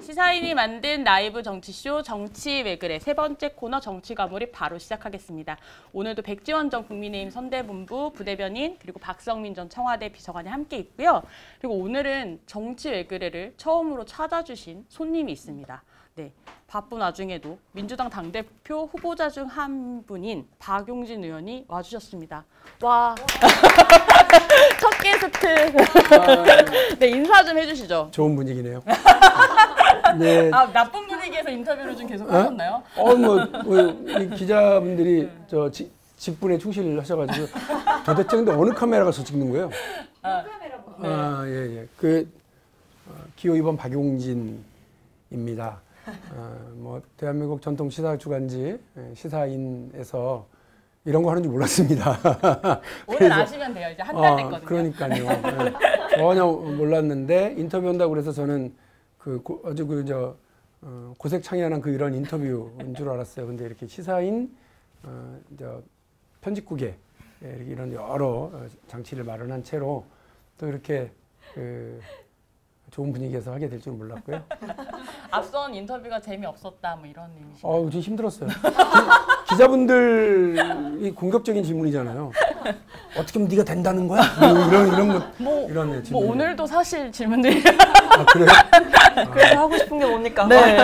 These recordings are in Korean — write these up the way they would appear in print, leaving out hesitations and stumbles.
시사인이 만든 라이브 정치쇼 정치 왜 그래 세 번째 코너 정치가몰입 바로 시작하겠습니다. 오늘도 백지원 전 국민의힘 선대본부 부대변인 그리고 박성민 전 청와대 비서관이 함께 있고요. 그리고 오늘은 정치 왜 그래를 처음으로 찾아주신 손님이 있습니다. 네, 바쁜 와중에도 민주당 당대표 후보자 중 한 분인 박용진 의원이 와주셨습니다. 와, 첫 게스트. 네, 인사 좀 해주시죠. 좋은 분위기네요. 네. 아, 나쁜 분위기에서 인터뷰를 좀 계속 하셨나요? 이 기자분들이 저 직분에 충실하셔가지고 도대체 근데 어느 카메라가 저 찍는 거예요? 예. 기호 2번 박용진입니다. 대한민국 전통 시사 주간지 시사인에서 이런 거 하는 줄 몰랐습니다. 오늘 아시면 돼요. 이제 한 달 됐거든요. 그러니까요. 네. 전혀 몰랐는데 인터뷰한다고 그래서 저는 아주 고색창연한 이런 인터뷰인 줄 알았어요. 근데 이렇게 시사인 편집국에 이런 여러 장치를 마련한 채로 또 이렇게 좋은 분위기에서 하게 될 줄 몰랐고요. 앞선 인터뷰가 재미없었다 뭐 이런 의미시죠? 좀 힘들었어요. 기자분들이 공격적인 질문이잖아요. 어떻게 하면 네가 된다는 거야? 이런 질문. 오늘도 사실 질문들이. 그래요? 그래서 하고 싶은 게 뭡니까? 네.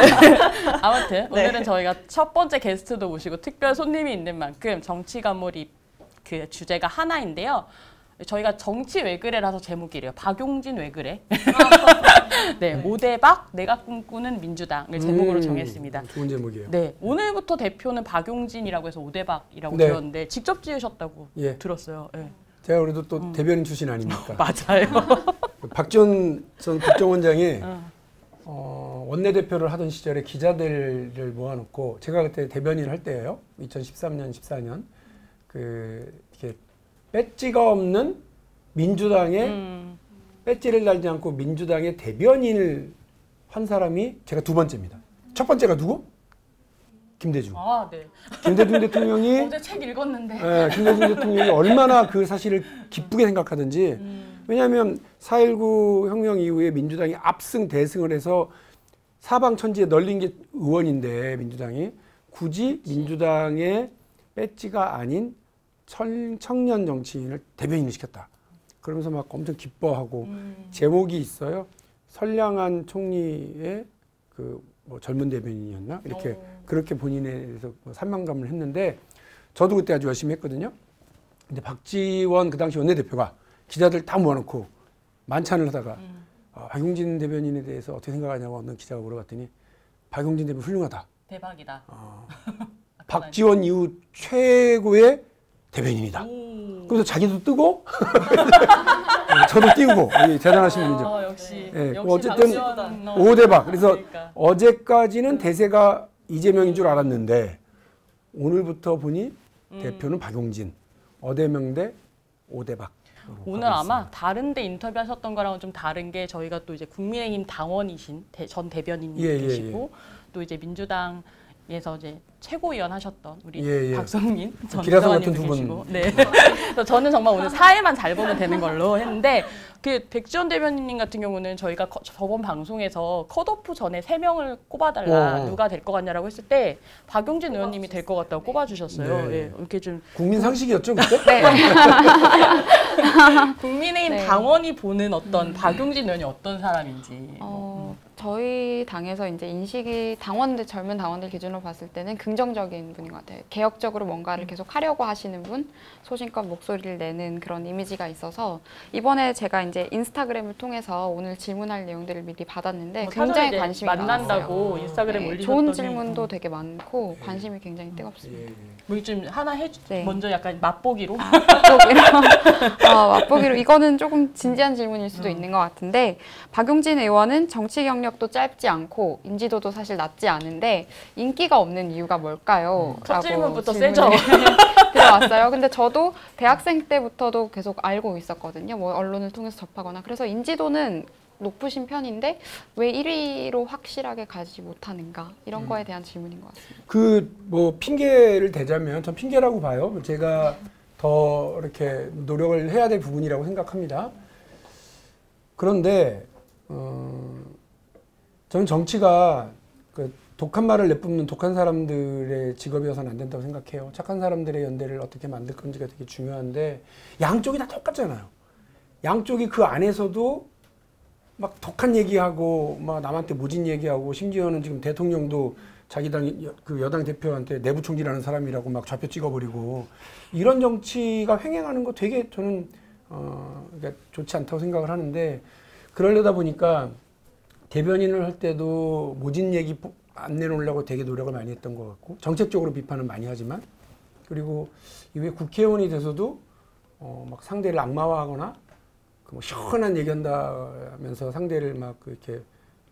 아무튼 오늘은 저희가 첫 번째 게스트도 모시고 특별 손님이 있는 만큼 정치가몰입 그 주제가 하나인데요. 저희가 정치 왜 그래라서 제목이래요. 박용진 왜 그래? 네, 오대박 내가 꿈꾸는 민주당을 제목으로 정했습니다. 좋은 제목이에요. 네, 오늘부터 대표는 박용진이라고 해서 오대박이라고 들었는데 직접 지으셨다고 들었어요. 네. 제가 그래도 또 대변인 출신 아닙니까? 맞아요. 박지원 전 국정원장이 원내대표를 하던 시절에 기자들을 모아놓고 제가 그때 대변인을 할 때예요. 2013년, 14년 이렇게 배지가 없는 민주당의 배지를 달지 않고 민주당의 대변인을 한 사람이 제가 두 번째입니다. 첫 번째가 누구? 김대중. 아, 네. 김대중 대통령이 어제 책 읽었는데. 네, 김대중 대통령이 얼마나 그 사실을 기쁘게 생각하든지. 왜냐하면 4.19 혁명 이후에 민주당이 압승 대승을 해서 사방천지에 널린 게 의원인데 민주당이 굳이 민주당의 배지가 아닌 청년 정치인을 대변인을 시켰다. 그러면서 막 엄청 기뻐하고 제목이 있어요. 선량한 총리의 젊은 대변인이었나? 이렇게 그렇게 본인에 대해서 산만감을 했는데 저도 그때 아주 열심히 했거든요. 근데 박지원 그 당시 원내대표가 기자들 다 모아놓고 만찬을 하다가 박용진 대변인에 대해서 어떻게 생각하냐고 어느 기자가 물어봤더니 박용진 대변인 훌륭하다. 대박이다. 박지원 이후 최고의 대변인이다. 그래서 자기도 뜨고 저도 띄우고 대단하신 분이죠. 역시. 어쨌든 오대박. 그래서 어제까지는 대세가 이재명인 줄 알았는데 오늘부터 보니 대표는 박용진, 어대명대 오대박. 오늘 아마 다른 데 인터뷰하셨던 거랑은 좀 다른 게 저희가 또 이제 국민의힘 당원이신 전 대변인님 계시고 또 이제 민주당에서 이제 최고위원 하셨던 우리 박성민 전 비서관님도 계시고, 네. 그래서 저는 정말 오늘 사회만 잘 보면 되는 걸로 했는데 백지원 대변인님 같은 경우는 저희가 저번 방송에서 컷오프 전에 3명을 꼽아달라 누가 될 것 같냐라고 했을 때 박용진 의원님이 될 것 같다고 꼽아주셨어요. 네. 이렇게 좀 국민 상식이었죠 그때? 네. 국민의힘 당원이 보는 어떤 박용진 의원이 어떤 사람인지. 저희 당에서 이제 인식이 젊은 당원들 기준으로 봤을 때는 긍정적인 분인 것 같아요. 개혁적으로 뭔가를 계속 하려고 하시는 분, 소신껏 목소리를 내는 그런 이미지가 있어서 이번에 제가 이제 인스타그램을 통해서 오늘 질문할 내용들을 미리 받았는데 굉장히 관심이 만난다고 많았어요. 인스타그램 올리셨더니 좋은 질문도 되게 많고 관심이 굉장히 뜨겁습니다. 뭐 좀 하나 먼저 약간 맛보기로? 맛보기로 이거는 조금 진지한 질문일 수도 있는 것 같은데 박용진 의원은 정치 경력도 짧지 않고 인지도도 사실 낮지 않은데 인기가 없는 이유가 뭘까요? 첫 질문부터 세죠. 들어왔어요. 근데 저도 대학생 때부터도 계속 알고 있었거든요. 뭐 언론을 통해서 접하거나. 그래서 인지도는 높으신 편인데 왜 1위로 확실하게 가지 못하는가 이런 거에 대한 질문인 것 같습니다. 뭐 핑계를 대자면 전 핑계라고 봐요. 제가 더 이렇게 노력을 해야 될 부분이라고 생각합니다. 그런데 저는 정치가 그 독한 말을 내뿜는 독한 사람들의 직업이어서는 안 된다고 생각해요. 착한 사람들의 연대를 어떻게 만들 건지가 되게 중요한데 양쪽이 다 똑같잖아요. 양쪽이 그 안에서도 막 독한 얘기하고 막 남한테 모진 얘기하고 심지어는 지금 대통령도 자기 그 여당 대표한테 내부 총질하는 사람이라고 막 좌표 찍어버리고 이런 정치가 횡행하는 거 되게 저는 그러니까 좋지 않다고 생각을 하는데 그러려다 보니까 대변인을 할 때도 모진 얘기 안 내놓으려고 되게 노력을 많이 했던 것 같고 정책적으로 비판은 많이 하지만 그리고 이후에 국회의원이 돼서도 막 상대를 악마화하거나 그 뭐 시원한 얘기한다면서 상대를 막 이렇게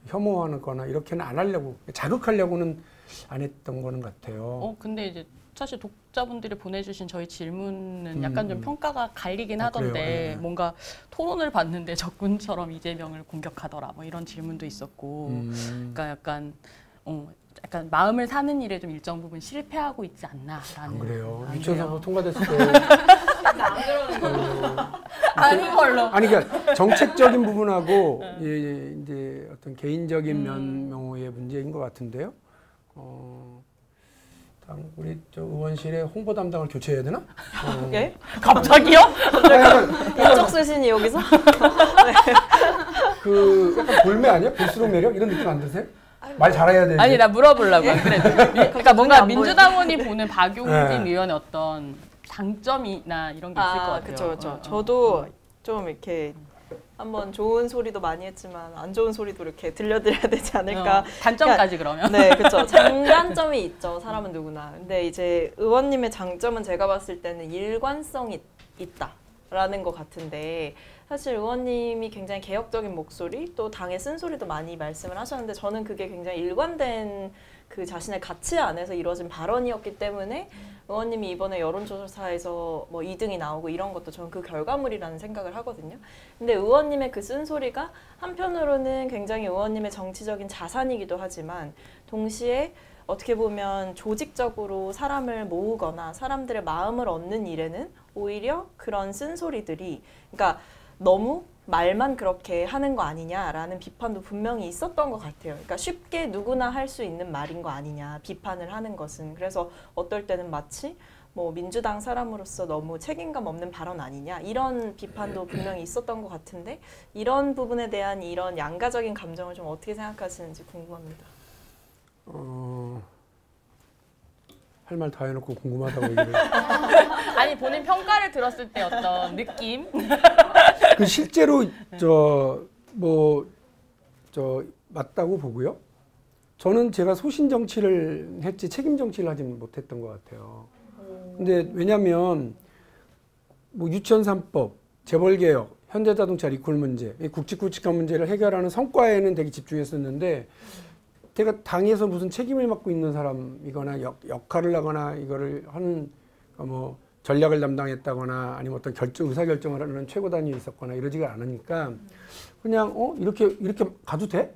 혐오하는 거나 이렇게는 안 하려고 자극하려고는 안 했던 거는 같아요. 근데 이제 사실 독자분들이 보내주신 저희 질문은 약간 좀 평가가 갈리긴 하던데 네. 뭔가 토론을 받는데 적군처럼 이재명을 공격하더라 뭐 이런 질문도 있었고 그러니까 약간 마음을 사는 일에 좀 일정 부분 실패하고 있지 않나라는. 안 그래요. 안 유치원 그래요? 선거 통과됐을 때 아닌 걸로. 아니 그러니까 정책적인 부분하고 이제 어떤 개인적인 면모의 문제인 것 같은데요. 우리 저 의원실에 홍보 담당을 교체해야 되나? 예? 갑자기요? 인적 쇄신이 여기서? 그 약간 볼매 아니야? 볼수록 매력 이런 느낌 안 드세요? 말 잘해야 되지. 아니 나 물어보려고 안 그래도. 그러니까 뭔가 안 민주당원이 보는 박용진 네. 의원의 어떤 장점이나 이런 게 있을 것 같아요. 그렇죠. 저도 좀 이렇게 한번 좋은 소리도 많이 했지만 안 좋은 소리도 이렇게 들려드려야 되지 않을까. 단점까지 그러면. 네, 그렇죠. 장단점이 있죠. 사람은 누구나. 근데 이제 의원님의 장점은 제가 봤을 때는 일관성이 있다라는 것 같은데 사실 의원님이 굉장히 개혁적인 목소리 또 당의 쓴소리도 많이 말씀을 하셨는데 저는 그게 굉장히 일관된 그 자신의 가치 안에서 이루어진 발언이었기 때문에 의원님이 이번에 여론조사에서 뭐 2등이 나오고 이런 것도 저는 그 결과물이라는 생각을 하거든요. 근데 의원님의 그 쓴소리가 한편으로는 굉장히 의원님의 정치적인 자산이기도 하지만 동시에 어떻게 보면 조직적으로 사람을 모으거나 사람들의 마음을 얻는 일에는 오히려 그런 쓴소리들이 그러니까 너무 말만 그렇게 하는 거 아니냐라는 비판도 분명히 있었던 것 같아요. 그러니까 쉽게 누구나 할 수 있는 말인 거 아니냐, 비판을 하는 것은. 그래서 어떨 때는 마치 뭐 민주당 사람으로서 너무 책임감 없는 발언 아니냐 이런 비판도 분명히 있었던 것 같은데 이런 부분에 대한 이런 양가적인 감정을 좀 어떻게 생각하시는지 궁금합니다. 할 말 다 해놓고 궁금하다고 얘기를. 아니 본인 평가를 들었을 때 어떤 느낌? 그 실제로 맞다고 보고요. 저는 제가 소신 정치를 했지 책임 정치를 하지는 못했던 것 같아요. 근데 왜냐하면 뭐 유치원 3법, 재벌 개혁, 현대자동차 리콜 문제, 이 굵직굵직한 문제를 해결하는 성과에는 되게 집중했었는데. 제가 당에서 무슨 책임을 맡고 있는 사람이거나 역할을 하거나 이거를 하는 뭐 전략을 담당했다거나 아니면 어떤 의사결정을 하는 최고단위에 있었거나 이러지가 않으니까 그냥 이렇게 가도 돼?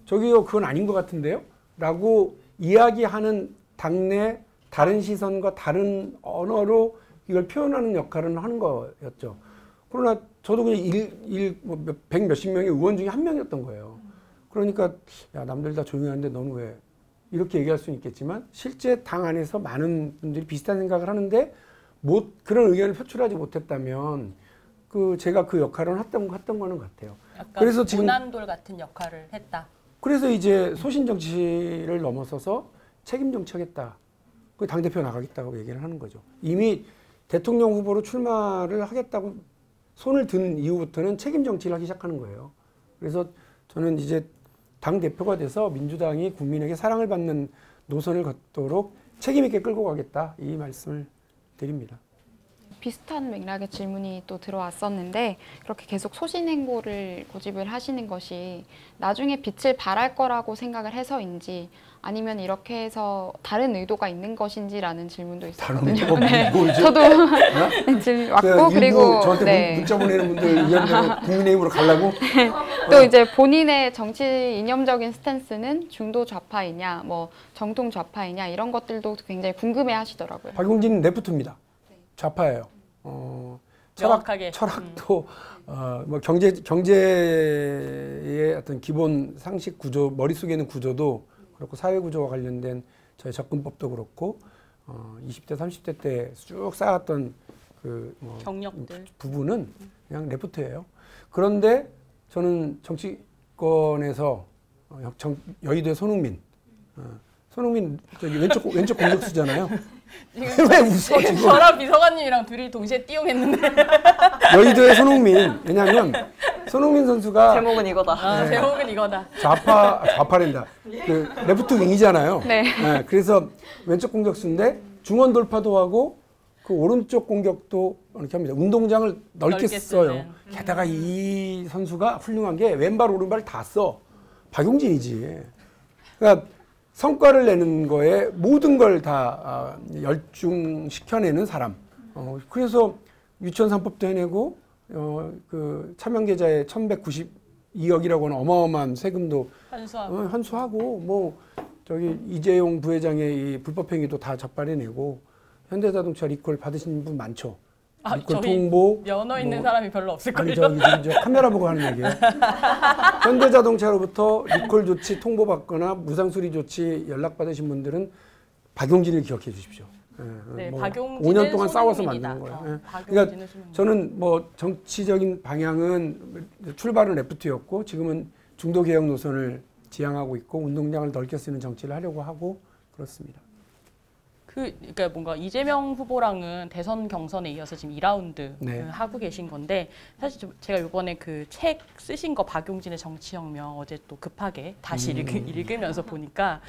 저기요 그건 아닌 것 같은데요? 라고 이야기하는 당내 다른 시선과 다른 언어로 이걸 표현하는 역할을 하는 거였죠. 그러나 저도 그냥 백 몇십 명의 의원 중에 한 명이었던 거예요. 그러니까 야 남들 다 조용히 하는데 너는 왜 이렇게 얘기할 수는 있겠지만 실제 당 안에서 많은 분들이 비슷한 생각을 하는데 그런 의견을 표출하지 못했다면 제가 그 역할을 했던 거는 같아요. 약간 그래서 지금 모난돌 같은 역할을 했다. 그래서 이제 소신 정치를 넘어서서 책임 정치하겠다. 당 대표 나가겠다고 얘기를 하는 거죠. 이미 대통령 후보로 출마를 하겠다고 손을 든 이후부터는 책임 정치를 하기 시작하는 거예요. 그래서 저는 이제 당 대표가 돼서 민주당이 국민에게 사랑을 받는 노선을 걷도록 책임 있게 끌고 가겠다 이 말씀을 드립니다. 비슷한 맥락의 질문이 또 들어왔었는데 그렇게 계속 소신행보를 고집을 하시는 것이 나중에 빛을 발할 거라고 생각을 해서인지 아니면 이렇게 해서 다른 의도가 있는 것인지라는 질문도 있었거든요. 다른 의도가 네. 뭐죠? 저도 질문 왔고 그리고 저한테 네. 문자 보내는 분들 이야기하고 국민의힘으로 가려고 또 이제 본인의 정치 이념적인 스탠스는 중도 좌파이냐, 뭐 정통 좌파이냐 이런 것들도 굉장히 궁금해하시더라고요. 박용진 레프트입니다. 좌파예요. 명확하게. 철학도 뭐 경제의 어떤 기본 상식 구조, 머릿속에 있는 구조도 그렇고 사회 구조와 관련된 저희 접근법도 그렇고 20대, 30대 때 쭉 쌓았던 그뭐 경력들 부분은 그냥 레포트예요. 그런데 저는 정치권에서 여의도의 손흥민 저기 왼쪽 공격수잖아요. 왜 웃어 지금? 저랑 비서관님이랑 둘이 동시에 띄용했는데 여의도의 손흥민. 왜냐하면 손흥민 선수가 제목은 이거다. 제목은 이거다. 좌파랜다. 그 레프트 윙이잖아요. 네. 그래서 왼쪽 공격수인데 중원 돌파도 하고 그 오른쪽 공격도 이렇게 합니다. 운동장을 넓게 써요. 게다가 이 선수가 훌륭한 게 왼발 오른발 다 써. 박용진이지. 그러니까 성과를 내는 거에 모든 걸 다 열중시켜내는 사람. 그래서 유치원 3법도 해내고 그 차명계좌에 1192억이라고 하는 어마어마한 세금도 환수하고 뭐 저기 이재용 부회장의 이 불법행위도 다 적발해내고 현대자동차 리콜 받으신 분 많죠. 리콜 통보 면허 있는 사람이 별로 없을걸요. 아니 저기 카메라 보고 하는 얘기예요. 현대자동차로부터 리콜 조치 통보받거나 무상수리 조치 연락받으신 분들은 박용진을 기억해 주십시오. 네, 뭐 박용진은 5년 동안 싸워서 손흥민이다. 만든 거예요. 박용진은 그러니까 저는 뭐 정치적인 방향은 출발은 레프트였고 지금은 중도 개혁 노선을 지향하고 있고 운동장을 넓게 쓰는 정치를 하려고 하고 그렇습니다. 그러니까 뭔가 이재명 후보랑은 대선 경선에 이어서 지금 2라운드 네. 하고 계신 건데 사실 제가 이번에 그 책 쓰신 거 박용진의 정치혁명 어제 또 급하게 다시 읽으면서 보니까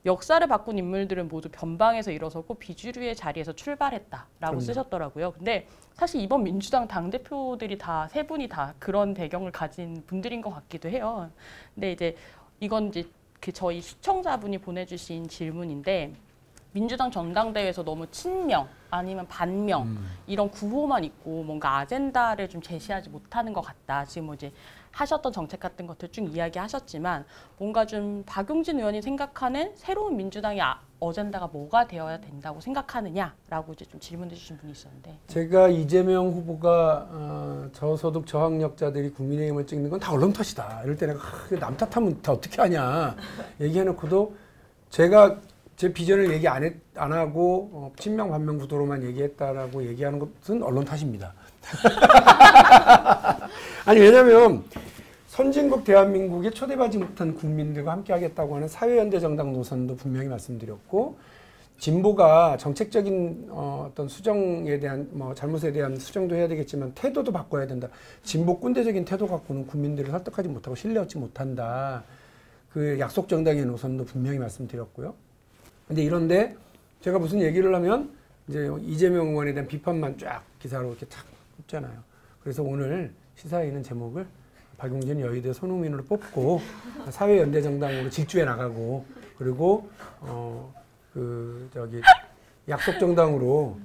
역사를 바꾼 인물들은 모두 변방에서 일어서고 비주류의 자리에서 출발했다라고 그럼요. 쓰셨더라고요. 근데 사실 이번 민주당 당대표들이 다 세 분이 다 그런 배경을 가진 분들인 것 같기도 해요. 근데 이제 이건 이제 그 저희 시청자분이 보내주신 질문인데 민주당 전당대회에서 너무 친명 아니면 반명 이런 구호만 있고 뭔가 아젠다를 좀 제시하지 못하는 것 같다. 지금 뭐 이제 하셨던 정책 같은 것들 쭉 이야기하셨지만 뭔가 좀 박용진 의원이 생각하는 새로운 민주당의 어젠다가 뭐가 되어야 된다고 생각하느냐라고 이제 좀 질문해 주신 분이 있었는데 제가 이재명 후보가 저소득 저학력자들이 국민의힘을 찍는 건 다 언론 탓이다. 이럴 때 내가 남 탓하면 다 어떻게 하냐 얘기해놓고도 제가 제 비전을 얘기 안 하고 친명 반명 구도로만 얘기했다라고 얘기하는 것은 언론 탓입니다. 아니 왜냐하면 선진국 대한민국에 초대받지 못한 국민들과 함께하겠다고 하는 사회연대정당 노선도 분명히 말씀드렸고 진보가 정책적인 어떤 수정에 대한 뭐 잘못에 대한 수정도 해야 되겠지만 태도도 바꿔야 된다. 진보 꼰대적인 태도 갖고는 국민들을 설득하지 못하고 신뢰 얻지 못한다. 그 약속 정당의 노선도 분명히 말씀드렸고요. 근데 이런데 제가 무슨 얘기를 하면 이제 이재명 의원에 대한 비판만 쫙 기사로 이렇게 탁 뽑잖아요. 그래서 오늘 시사에 있는 제목을 박용진 여의대 손흥민으로 뽑고 사회연대정당으로 질주해 나가고 그리고 그 저기 약속 정당으로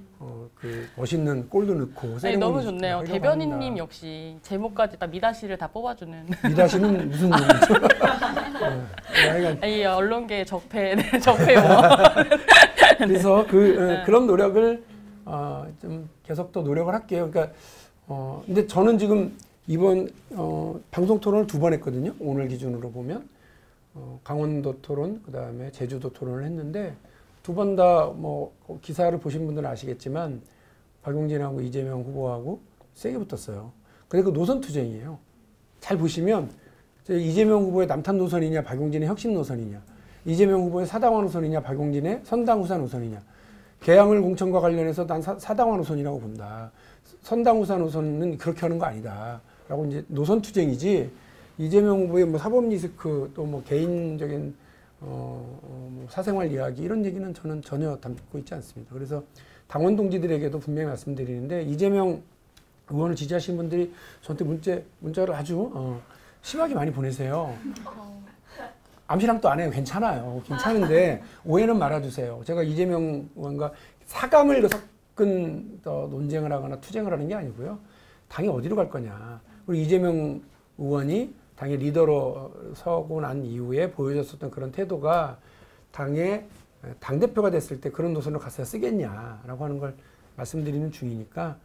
그 멋있는 골도 넣고 아니, 너무 좋네요. 대변인님 역시 제목까지 다 미다시를 다 뽑아주는. 미다시는 무슨 얘기죠? 이 언론계 적폐 용어. 그래서 그런 노력을 좀 계속 더 노력을 할게요. 그러니까 근데 저는 지금 이번 방송 토론을 2번 했거든요. 오늘 기준으로 보면 강원도 토론, 그 다음에 제주도 토론을 했는데 2번 다 뭐 기사를 보신 분들은 아시겠지만 박용진하고 이재명 후보하고 세게 붙었어요. 근데 그 노선 투쟁이에요. 잘 보시면 이재명 후보의 남탄 노선이냐, 박용진의 혁신 노선이냐, 이재명 후보의 사당화 노선이냐, 박용진의 선당후사 노선이냐. 계양을 공천과 관련해서 난 사당화 노선이라고 본다. 선당후사 노선은 그렇게 하는 거 아니다. 라고 이제 노선 투쟁이지. 이재명 후보의 뭐 사법 리스크 또 뭐 개인적인 뭐 사생활 이야기 이런 얘기는 저는 전혀 담고 있지 않습니다. 그래서 당원 동지들에게도 분명히 말씀드리는데 이재명 의원을 지지하시는 분들이 저한테 문자를 아주 심하게 많이 보내세요. 암시랑도 안 해요. 괜찮아요. 괜찮은데 오해는 말아주세요. 제가 이재명 의원과 사감을 섞은 논쟁을 하거나 투쟁을 하는 게 아니고요. 당이 어디로 갈 거냐. 그리고 이재명 의원이 당의 리더로 서고 난 이후에 보여줬었던 그런 태도가 당의 당대표가 됐을 때 그런 노선을 가서 쓰겠냐라고 하는 걸 말씀드리는 중이니까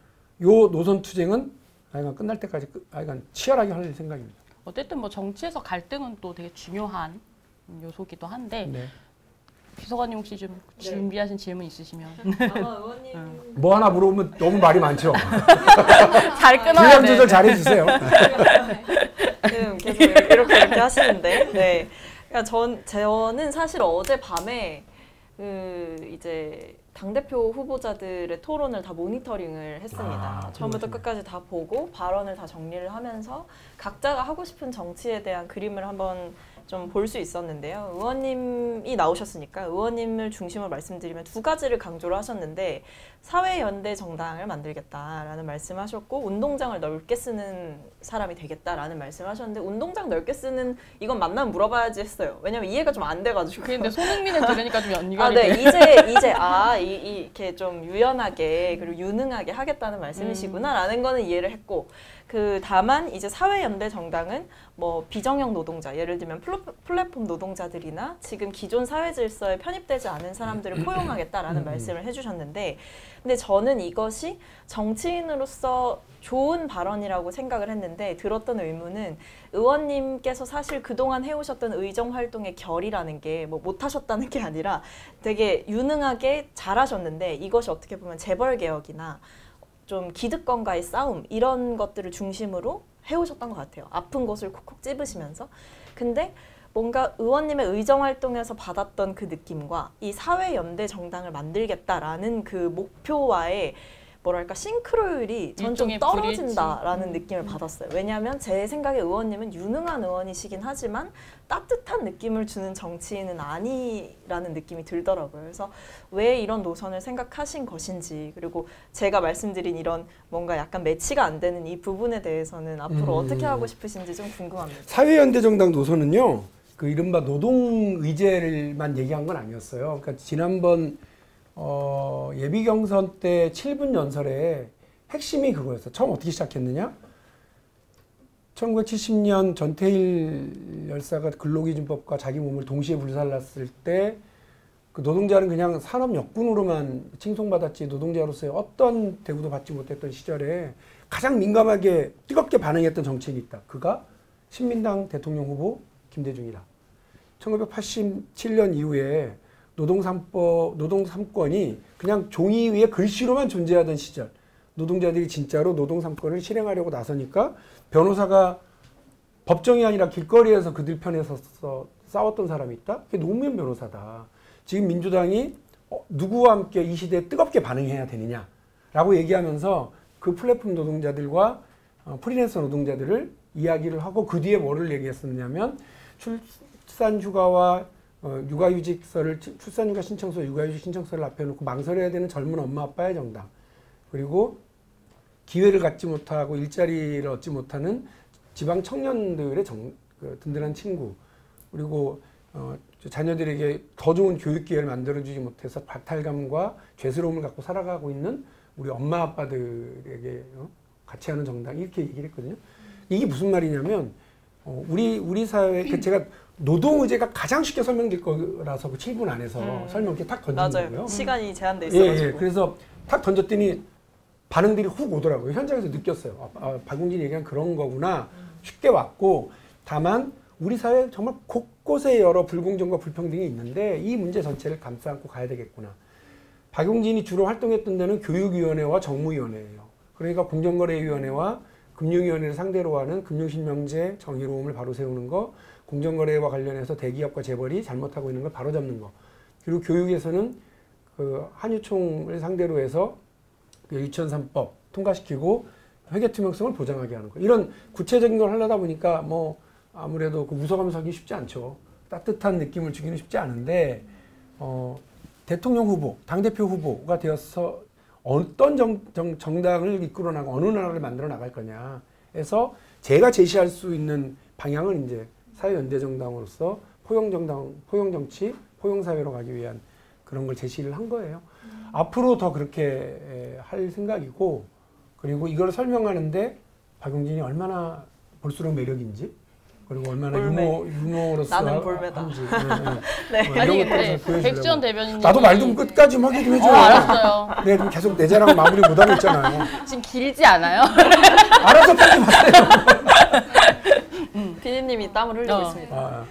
요 노선 투쟁은 하여간 끝날 때까지 하여간 치열하게 할 생각입니다. 어쨌든 뭐 정치에서 갈등은 또 되게 중요한 요소기도 한데 네. 비서관님 혹시 좀 네. 준비하신 질문 있으시면 아마 의원님 뭐 하나 물어보면 너무 말이 많죠. 잘 끊어야 분량 돼. 조절 잘해주세요. 지금 계속 이렇게 하시는데, 네. 그러니까 저는 사실 어제 밤에 이제 당대표 후보자들의 토론을 다 모니터링을 했습니다. 처음부터 끝까지 다 보고 발언을 다 정리를 하면서 각자가 하고 싶은 정치에 대한 그림을 한번 좀 볼 수 있었는데요. 의원님이 나오셨으니까 의원님을 중심으로 말씀드리면 두 가지를 강조를 하셨는데 사회연대 정당을 만들겠다라는 말씀하셨고 운동장을 넓게 쓰는 사람이 되겠다라는 말씀하셨는데 운동장 넓게 쓰는 이건 만나면 물어봐야지 했어요. 왜냐면 이해가 좀 안 돼가지고. 근데 손흥민을 들으니까 좀 연결이 아, 네. 돼. 이렇게 좀 유연하게 그리고 유능하게 하겠다는 말씀이시구나라는 거는 이해를 했고 다만 이제 사회연대 정당은 뭐 비정형 노동자, 예를 들면 플랫폼 노동자들이나 지금 기존 사회 질서에 편입되지 않은 사람들을 포용하겠다라는 말씀을 해주셨는데 근데 저는 이것이 정치인으로서 좋은 발언이라고 생각을 했는데 들었던 의문은 의원님께서 사실 그동안 해오셨던 의정 활동의 결이라는 게 뭐 못하셨다는 게 아니라 되게 유능하게 잘하셨는데 이것이 어떻게 보면 재벌 개혁이나 좀 기득권과의 싸움 이런 것들을 중심으로 해오셨던 것 같아요. 아픈 곳을 콕콕 찝으시면서. 근데 뭔가 의원님의 의정활동에서 받았던 그 느낌과 이 사회연대 정당을 만들겠다라는 그 목표와의 뭐랄까 싱크로율이 전 좀 일종의 떨어진다라는 느낌을 받았어요. 왜냐하면 제 생각에 의원님은 유능한 의원이시긴 하지만 따뜻한 느낌을 주는 정치인은 아니라는 느낌이 들더라고요. 그래서 왜 이런 노선을 생각하신 것인지 그리고 제가 말씀드린 이런 뭔가 약간 매치가 안 되는 이 부분에 대해서는 앞으로 어떻게 하고 싶으신지 좀 궁금합니다. 사회연대정당 노선은요, 그 이른바 노동의제를만 얘기한 건 아니었어요. 그러니까 지난번 예비 경선 때 7분 연설에 핵심이 그거였어. 처음 어떻게 시작했느냐? 1970년 전태일 열사가 근로기준법과 자기 몸을 동시에 불살랐을 때 그 노동자는 그냥 산업 역군으로만 칭송받았지 노동자로서의 어떤 대우도 받지 못했던 시절에 가장 민감하게 뜨겁게 반응했던 정치인이 있다. 그가 신민당 대통령 후보 김대중이다. 1987년 이후에 노동 3권이 그냥 종이 위에 글씨로만 존재하던 시절 노동자들이 진짜로 노동 3권을 실행하려고 나서니까 변호사가 법정이 아니라 길거리에서 그들 편에 서서 싸웠던 사람이 있다? 그게 노무현 변호사다. 지금 민주당이 누구와 함께 이 시대에 뜨겁게 반응해야 되느냐라고 얘기하면서 그 플랫폼 노동자들과 프리랜서 노동자들을 이야기를 하고 그 뒤에 뭐를 얘기했었냐면 출산휴가와 출산휴가 신청서, 육아휴직 신청서를 앞에 놓고 망설여야 되는 젊은 엄마 아빠의 정당, 그리고 기회를 갖지 못하고 일자리를 얻지 못하는 지방 청년들의 든든한 친구, 그리고 자녀들에게 더 좋은 교육 기회를 만들어주지 못해서 박탈감과 죄스러움을 갖고 살아가고 있는 우리 엄마 아빠들에게 같이 하는 정당, 이렇게 얘기를 했거든요. 이게 무슨 말이냐면 우리 사회, 제가 노동의제가 가장 쉽게 설명될 거라서 그 7분 안에서 설명 이렇게 탁 던진 맞아요. 거고요. 시간이 제한돼 있어가지고. 예. 그래서 탁 던졌더니 반응들이 훅 오더라고요. 현장에서 느꼈어요. 박용진이 얘기한 그런 거구나. 쉽게 왔고, 다만 우리 사회 정말 곳곳에 여러 불공정과 불평등이 있는데 이 문제 전체를 감싸 안고 가야 되겠구나. 박용진이 주로 활동했던 데는 교육위원회와 정무위원회예요. 그러니까 공정거래위원회와 금융위원회를 상대로 하는 금융실명제 정의로움을 바로 세우는 거, 공정거래와 관련해서 대기업과 재벌이 잘못하고 있는 걸 바로잡는 거, 그리고 교육에서는 그 한유총을 상대로 해서 그 유치원 3법 통과시키고 회계 투명성을 보장하게 하는 거. 이런 구체적인 걸 하려다 보니까 뭐 아무래도 그 웃어가면서 하기 쉽지 않죠. 따뜻한 느낌을 주기는 쉽지 않은데 대통령 후보, 당대표 후보가 되어서 어떤 정당을 이끌어 나가 어느 나라를 만들어 나갈 거냐 해서 제가 제시할 수 있는 방향은 이제 사회연대정당으로서 포용정당, 포용정치, 포용사회로 가기 위한 그런 걸 제시를 한 거예요. 앞으로 더 그렇게 할 생각이고, 그리고 이걸 설명하는데 박용진이 얼마나 볼수록 매력인지 그리고 얼마나 볼매. 유머로서 나는 볼매다. 한지. 네. 뭐 이런 아니 것들을 근데 보여주려고. 백지원 대변인님 나도 말 좀 끝까지 좀 하게 좀 해줘. 알았어요. 내가 지금 계속 내 자랑 마무리 못하고 있잖아요. 지금 길지 않아요? 알아서 편집하세요. 피디님이 땀을 흘리고 있습니다. 아,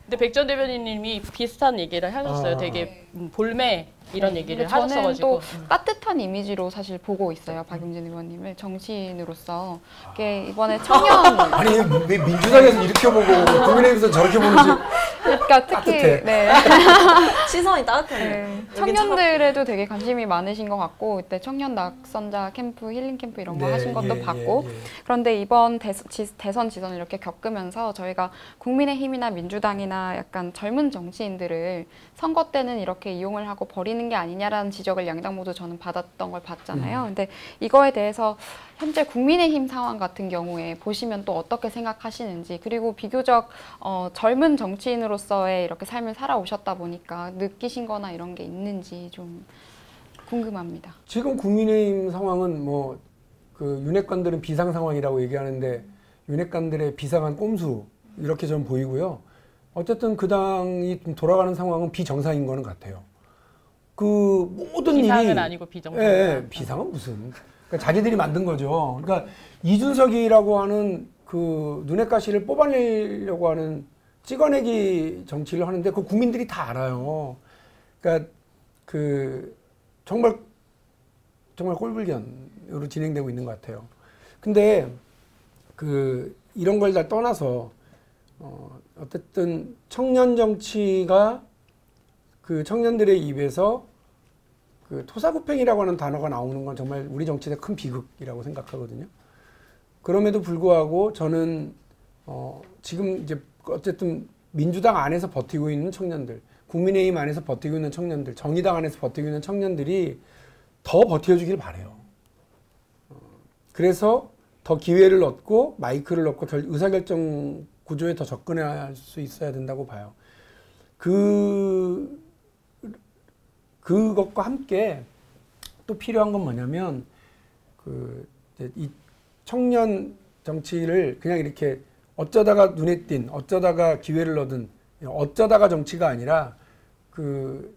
근데 백지원 대변인님이 비슷한 얘기를 하셨어요. 아. 되게 볼매 이런 얘기를 저는 하셨어가지고. 또 따뜻한 이미지로 사실 보고 있어요. 박용진 의원님을 정치인으로서. 이게 이번에 청년 아니 왜 민주당에서 이렇게 보고 국민의힘에서 저렇게 보는지. 그러니까 특히 따뜻해. 네. 시선이 따뜻해요. 네. 청년들에도 되게 관심이 많으신 것 같고 이때 청년 낙선자 캠프, 힐링 캠프 이런 거 네, 하신 것도 예, 봤고 예, 예. 그런데 이번 대선 지선을 이렇게 겪으면서 저희가 국민의힘이나 민주당이나 약간 젊은 정치인들을 선거 때는 이렇게 이용을 하고 버리는 게 아니냐라는 지적을 양당 모두 저는 받았던 걸 봤잖아요. 근데 이거에 대해서 현재 국민의힘 상황 같은 경우에 보시면 또 어떻게 생각하시는지 그리고 비교적 젊은 정치인으로서의 이렇게 삶을 살아오셨다 보니까 느끼신 거나 이런 게 있는지 좀 궁금합니다. 지금 국민의힘 상황은 뭐 그 윤핵관들은 비상 상황이라고 얘기하는데 윤핵관들의 비상한 꼼수 이렇게 좀 보이고요. 어쨌든 그 당이 좀 돌아가는 상황은 비정상인 거는 같아요. 그 모든 비상은 일이 아니고 비정상. 예, 비상은 무슨? 그러니까 자기들이 만든 거죠. 그러니까 이준석이라고 하는 그 눈엣 가시를 뽑아내려고 하는 찍어내기 정치를 하는데 그 국민들이 다 알아요. 그러니까 그 정말 꼴불견으로 진행되고 있는 것 같아요. 근데 그 이런 걸 다 떠나서 어쨌든 청년 정치가 그 청년들의 입에서 그 토사구팽이라고 하는 단어가 나오는 건 정말 우리 정치의 큰 비극이라고 생각하거든요. 그럼에도 불구하고 저는 지금 이제 어쨌든 민주당 안에서 버티고 있는 청년들, 국민의힘 안에서 버티고 있는 청년들, 정의당 안에서 버티고 있는 청년들이 더 버텨주길 바래요. 그래서 더 기회를 얻고 마이크를 얻고 의사결정 구조에 더 접근할 수 있어야 된다고 봐요. 그것과 함께 또 필요한 건 뭐냐면 이 청년 정치를 그냥 이렇게 어쩌다가 눈에 띈, 어쩌다가 기회를 얻은, 어쩌다가 정치가 아니라 그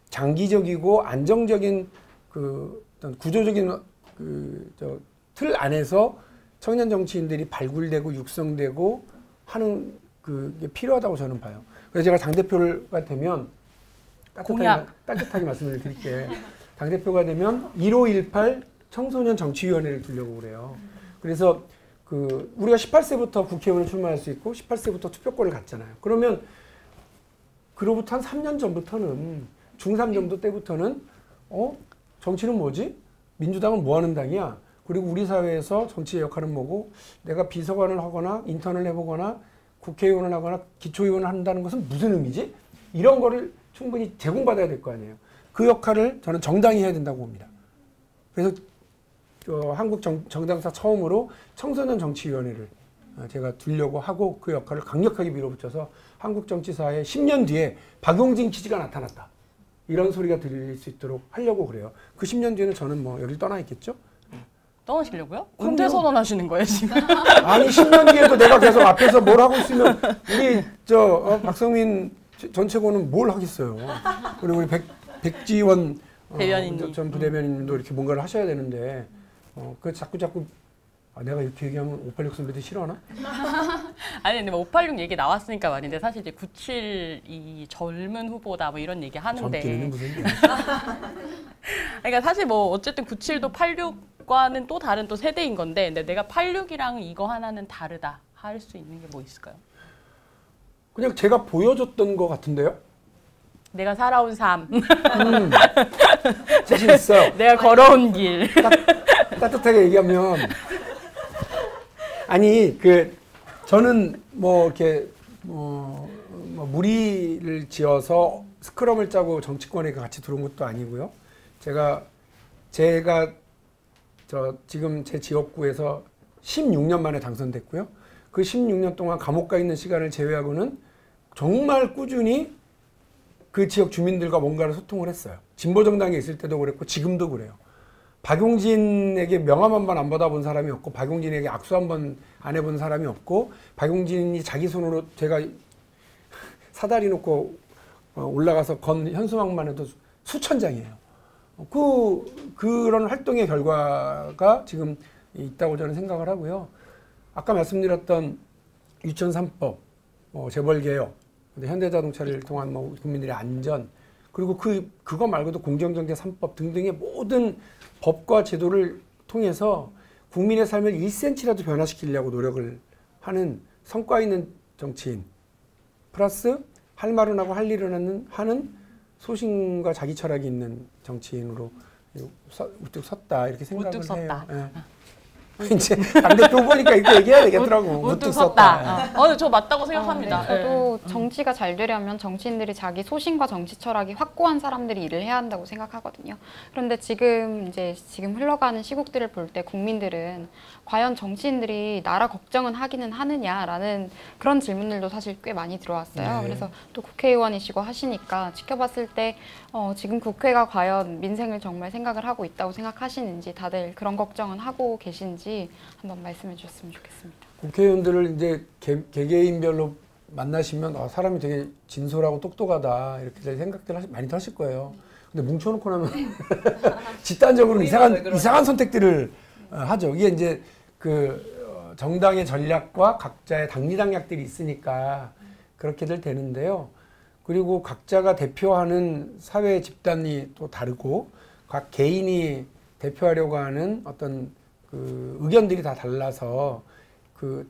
장기적이고 안정적인 그 어떤 구조적인 틀 안에서 청년 정치인들이 발굴되고 육성되고 하는 그게 필요하다고 저는 봐요. 그래서 제가 당대표가 되면 따뜻하게 말씀을 드릴게. 당대표가 되면 1518 청소년 정치위원회를 두려고 그래요. 그래서 그 우리가 18세부터 국회의원을 출마할 수 있고 18세부터 투표권을 갖잖아요. 그러면 그로부터 한 3년 전부터는 중3 정도 때부터는 정치는 뭐지? 민주당은 뭐 하는 당이야? 그리고 우리 사회에서 정치의 역할은 뭐고 내가 비서관을 하거나 인턴을 해보거나 국회의원을 하거나 기초의원을 한다는 것은 무슨 의미지? 이런 거를 충분히 제공받아야 될 거 아니에요. 그 역할을 저는 정당이 해야 된다고 봅니다. 그래서 한국 정당사 처음으로 청소년 정치위원회를 제가 두려고 하고 그 역할을 강력하게 밀어붙여서 한국 정치사에 10년 뒤에 박용진 기지가 나타났다. 이런 소리가 들릴 수 있도록 하려고 그래요. 그 10년 뒤에는 저는 뭐 여기를 떠나 있겠죠? 떠나시려고요? 언제 선언하시는 거예요 지금? 아니 10년 뒤에도 내가 계속 앞에서 뭘 하고 있으면 우리 박성민 전 최고는 뭘 하겠어요. 그리고 우리 백지원 대변인님. 전 부대변인님도 이렇게 뭔가를 하셔야 되는데 그 자꾸 내가 이렇게 얘기하면 586 선배들 싫어하나? 아니 근데 뭐 586 얘기 나왔으니까 말인데 사실 이제 97이 젊은 후보다 뭐 이런 얘기 하는데 젊기는 무슨 얘기야. 그러니까 사실 뭐 어쨌든 97도 86과는 또 다른 또 세대인 건데 근데 내가 86이랑 이거 하나는 다르다 할 수 있는 게 뭐 있을까요? 그냥 제가 보여줬던 것 같은데요? 내가 살아온 삶, 자신 있어요. 내가 걸어온 길. 따뜻하게 얘기하면 아니 저는 뭐 이렇게 뭐 무리를 지어서 스크럼을 짜고 정치권에 같이 들어온 것도 아니고요. 제가 지금 제 지역구에서 16년 만에 당선됐고요. 그 16년 동안 감옥 가 있는 시간을 제외하고는 정말 꾸준히 그 지역 주민들과 뭔가를 소통을 했어요. 진보정당에 있을 때도 그랬고 지금도 그래요. 박용진에게 명함 한 번 안 받아본 사람이 없고 박용진에게 악수 한 번 안 해본 사람이 없고 박용진이 자기 손으로 제가 사다리 놓고 올라가서 건 현수막만 해도 수천 장이에요. 그런 활동의 결과가 지금 있다고 저는 생각을 하고요. 아까 말씀드렸던 유치원 3법, 재벌개혁, 현대자동차를 통한 국민들의 안전, 그리고 그거 말고도 공정경제 3법 등등의 모든 법과 제도를 통해서 국민의 삶을 1cm라도 변화시키려고 노력을 하는 성과 있는 정치인, 플러스 할 말은 하고 할 일은 하는 소신과 자기 철학이 있는 정치인으로 우뚝 섰다 이렇게 생각을 우뚝 해요. 섰다. 예. 이제 당대표 보니까 이거 얘기해야 되겠더라고. 우뚝 섰다. 저 맞다고 생각합니다. 네, 저도 정치가 잘 되려면 정치인들이 자기 소신과 정치 철학이 확고한 사람들이 일을 해야 한다고 생각하거든요. 그런데 지금 흘러가는 시국들을 볼 때 국민들은 과연 정치인들이 나라 걱정은 하기는 하느냐라는 그런 질문들도 사실 꽤 많이 들어왔어요. 네. 그래서 또 국회의원이시고 하시니까 지켜봤을 때 지금 국회가 과연 민생을 정말 생각을 하고 있다고 생각하시는지 다들 그런 걱정은 하고 계신지 한번 말씀해 주셨으면 좋겠습니다. 국회의원들을 이제 개개인별로 만나시면 사람이 되게 진솔하고 똑똑하다 이렇게 생각들 많이 하실 거예요. 근데 뭉쳐놓고 나면 집단적으로 이상한 선택들을 하죠. 이게 이제 정당의 전략과 각자의 당리당략들이 있으니까 그렇게들 되는데요. 그리고 각자가 대표하는 사회 집단이 또 다르고 각 개인이 대표하려고 하는 어떤 의견들이 다 달라서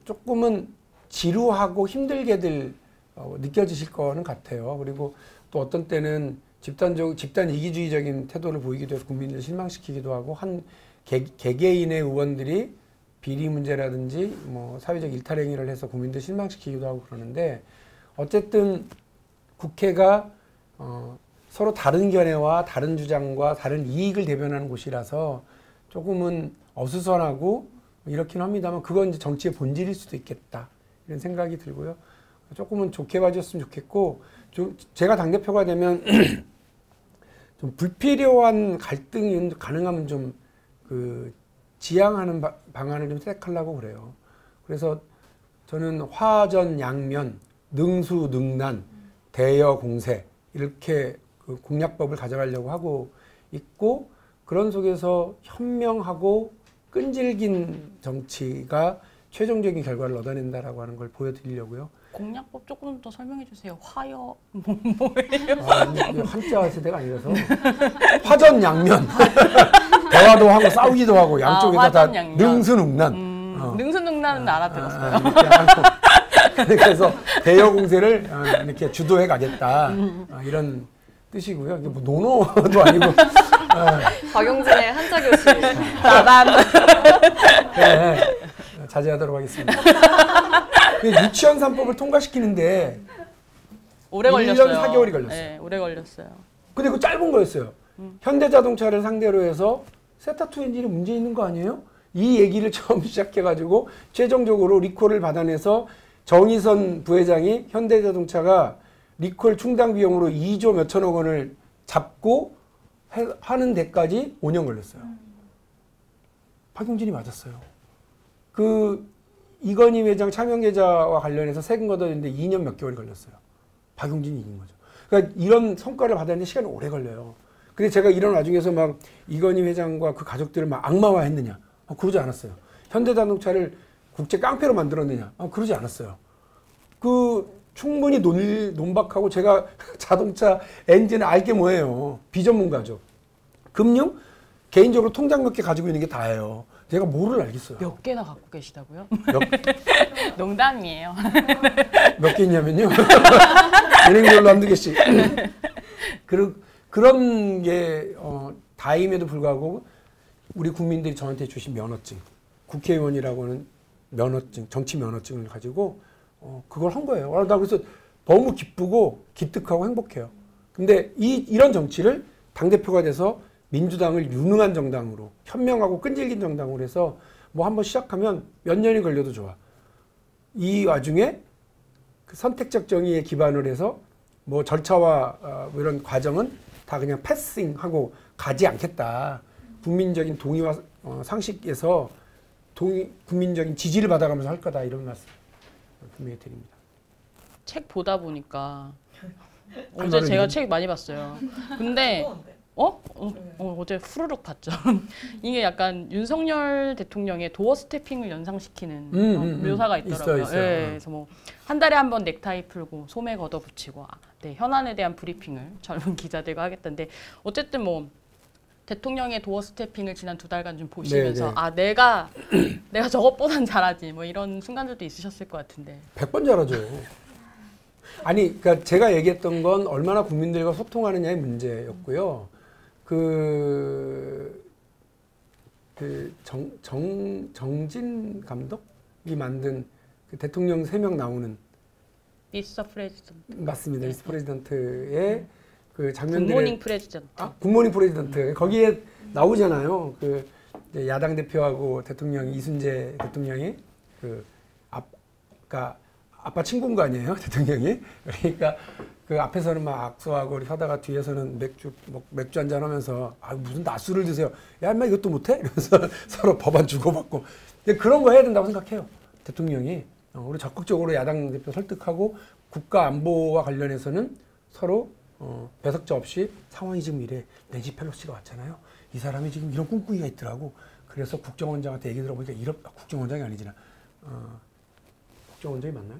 조금은 지루하고 힘들게들 느껴지실 거는 같아요. 그리고 또 어떤 때는 집단 이기주의적인 태도를 보이기도 해서 국민들을 실망시키기도 하고 한 개개인의 의원들이 비리 문제라든지 사회적 일탈행위를 해서 국민들 실망시키기도 하고 그러는데 어쨌든 국회가 서로 다른 견해와 다른 주장과 다른 이익을 대변하는 곳이라서 조금은 어수선하고 이렇긴 합니다만 그건 이제 정치의 본질일 수도 있겠다 이런 생각이 들고요. 조금은 좋게 봐주셨으면 좋겠고 제가 당대표가 되면 좀 불필요한 갈등이 가능하면 좀 지양하는 방안을 좀 택하려고 그래요. 그래서 저는 화전양면, 능수능란, 대여공세 이렇게 공약법을 가져가려고 하고 있고 그런 속에서 현명하고 끈질긴 정치가 최종적인 결과를 얻어낸다라고 하는 걸 보여드리려고요. 공약법 조금 더 설명해 주세요. 화요 뭐예요? 한자 세대가 아니라서 화전양면 대화도 하고 싸우기도 하고 양쪽에서 다 능수능란. 능수능란은 알아들었어요. 그래서 대여 공세를 이렇게 주도해 가겠다 이런 뜻이고요. 이게 논어도 아니고 박용진의 한자 교실. 네, 자제하도록 하겠습니다. 유치원 3법을 통과시키는데 오래 1년 걸렸어요. 4개월이 걸렸어요. 네, 오래 걸렸어요. 근데 그 짧은 거였어요. 현대자동차를 상대로 해서 세타2 엔진이 문제 있는 거 아니에요? 이 얘기를 처음 시작해가지고 최종적으로 리콜을 받아내서 정의선 부회장이 현대자동차가 리콜 충당 비용으로 2조 몇천억 원을 잡고 하는 데까지 5년 걸렸어요. 박용진이 맞았어요. 이건희 회장 차명 계좌와 관련해서 세금 걷어내는데 2년 몇 개월이 걸렸어요. 박용진이 이긴 거죠. 그러니까 이런 성과를 받았는데 시간이 오래 걸려요. 근데 제가 이런 와중에서 막 이건희 회장과 그 가족들을 막 악마화했느냐? 그러지 않았어요. 현대자동차를 국제 깡패로 만들었느냐? 그러지 않았어요. 충분히 논박하고 제가 자동차 엔진을 알 게 뭐예요? 비전문가죠. 금융? 개인적으로 통장 몇 개 가지고 있는 게 다예요. 제가 뭐를 알겠어요. 몇 개나 갖고 계시다고요? 농담이에요. 몇 개 있냐면요. 은행별로 한두 개씩. 그런 게 다임에도 불구하고 우리 국민들이 저한테 주신 면허증, 국회의원이라고 하는 면허증, 정치 면허증을 가지고 그걸 한 거예요. 나 그래서 너무 기쁘고 기특하고 행복해요. 근데 이런 정치를 당대표가 돼서 민주당을 유능한 정당으로 현명하고 끈질긴 정당으로 해서 한번 시작하면 몇 년이 걸려도 좋아. 이 와중에 그 선택적 정의에 기반을 해서 절차와 이런 과정은 다 그냥 패싱하고 가지 않겠다. 국민적인 동의와 상식에서 국민적인 지지를 받아가면서 할 거다 이런 말씀 분명히 드립니다. 책 보다 보니까 어제 말은 제가 이름- 책 많이 봤어요. 근데 어제 후루룩 봤죠. 이게 약간 윤석열 대통령의 도어 스태핑을 연상시키는 묘사가 있더라고요. 있어요. 예, 그래서 뭐 한 달에 한 번 넥타이 풀고 소매 걷어 붙이고 네, 현안에 대한 브리핑을 젊은 기자들과 하겠다는데 어쨌든 뭐 대통령의 도어 스태핑을 지난 2달간 좀 보시면서 네. 내가 저것보단 잘하지 뭐 이런 순간들도 있으셨을 것 같은데 100번 잘하죠. 아니, 그러니까 제가 얘기했던 건 얼마나 국민들과 소통하느냐의 문제였고요. 정진 감독이 만든 그 대통령 3명 나오는 미스터 프레지던트, 맞습니다. 미스 프레지던트의 그 장면들의 굿모닝 프레지던트. 굿모닝 프레지던트 거기에 나오잖아요. 그 이제 야당 대표하고 대통령 이순재 대통령이 그러니까 아빠 친구인 거 아니에요, 대통령이? 그러니까 그 앞에서는 막 악수하고 하다가 뒤에서는 맥주 한잔 하면서 무슨 낮술을 드세요. 야, 인마 이것도 못해? 이러면서 서로 법안 주고받고. 근데 그런 거 해야 된다고 생각해요, 대통령이. 우리 적극적으로 야당 대표 설득하고 국가 안보와 관련해서는 서로 배석자 없이 상황이 지금 이래. 낸시 펠로시가 왔잖아요. 이 사람이 지금 이런 꿍꿍이가 있더라고. 그래서 국정원장한테 얘기 들어보니까 국정원장이 아니잖아. 국정원장이 맞나요?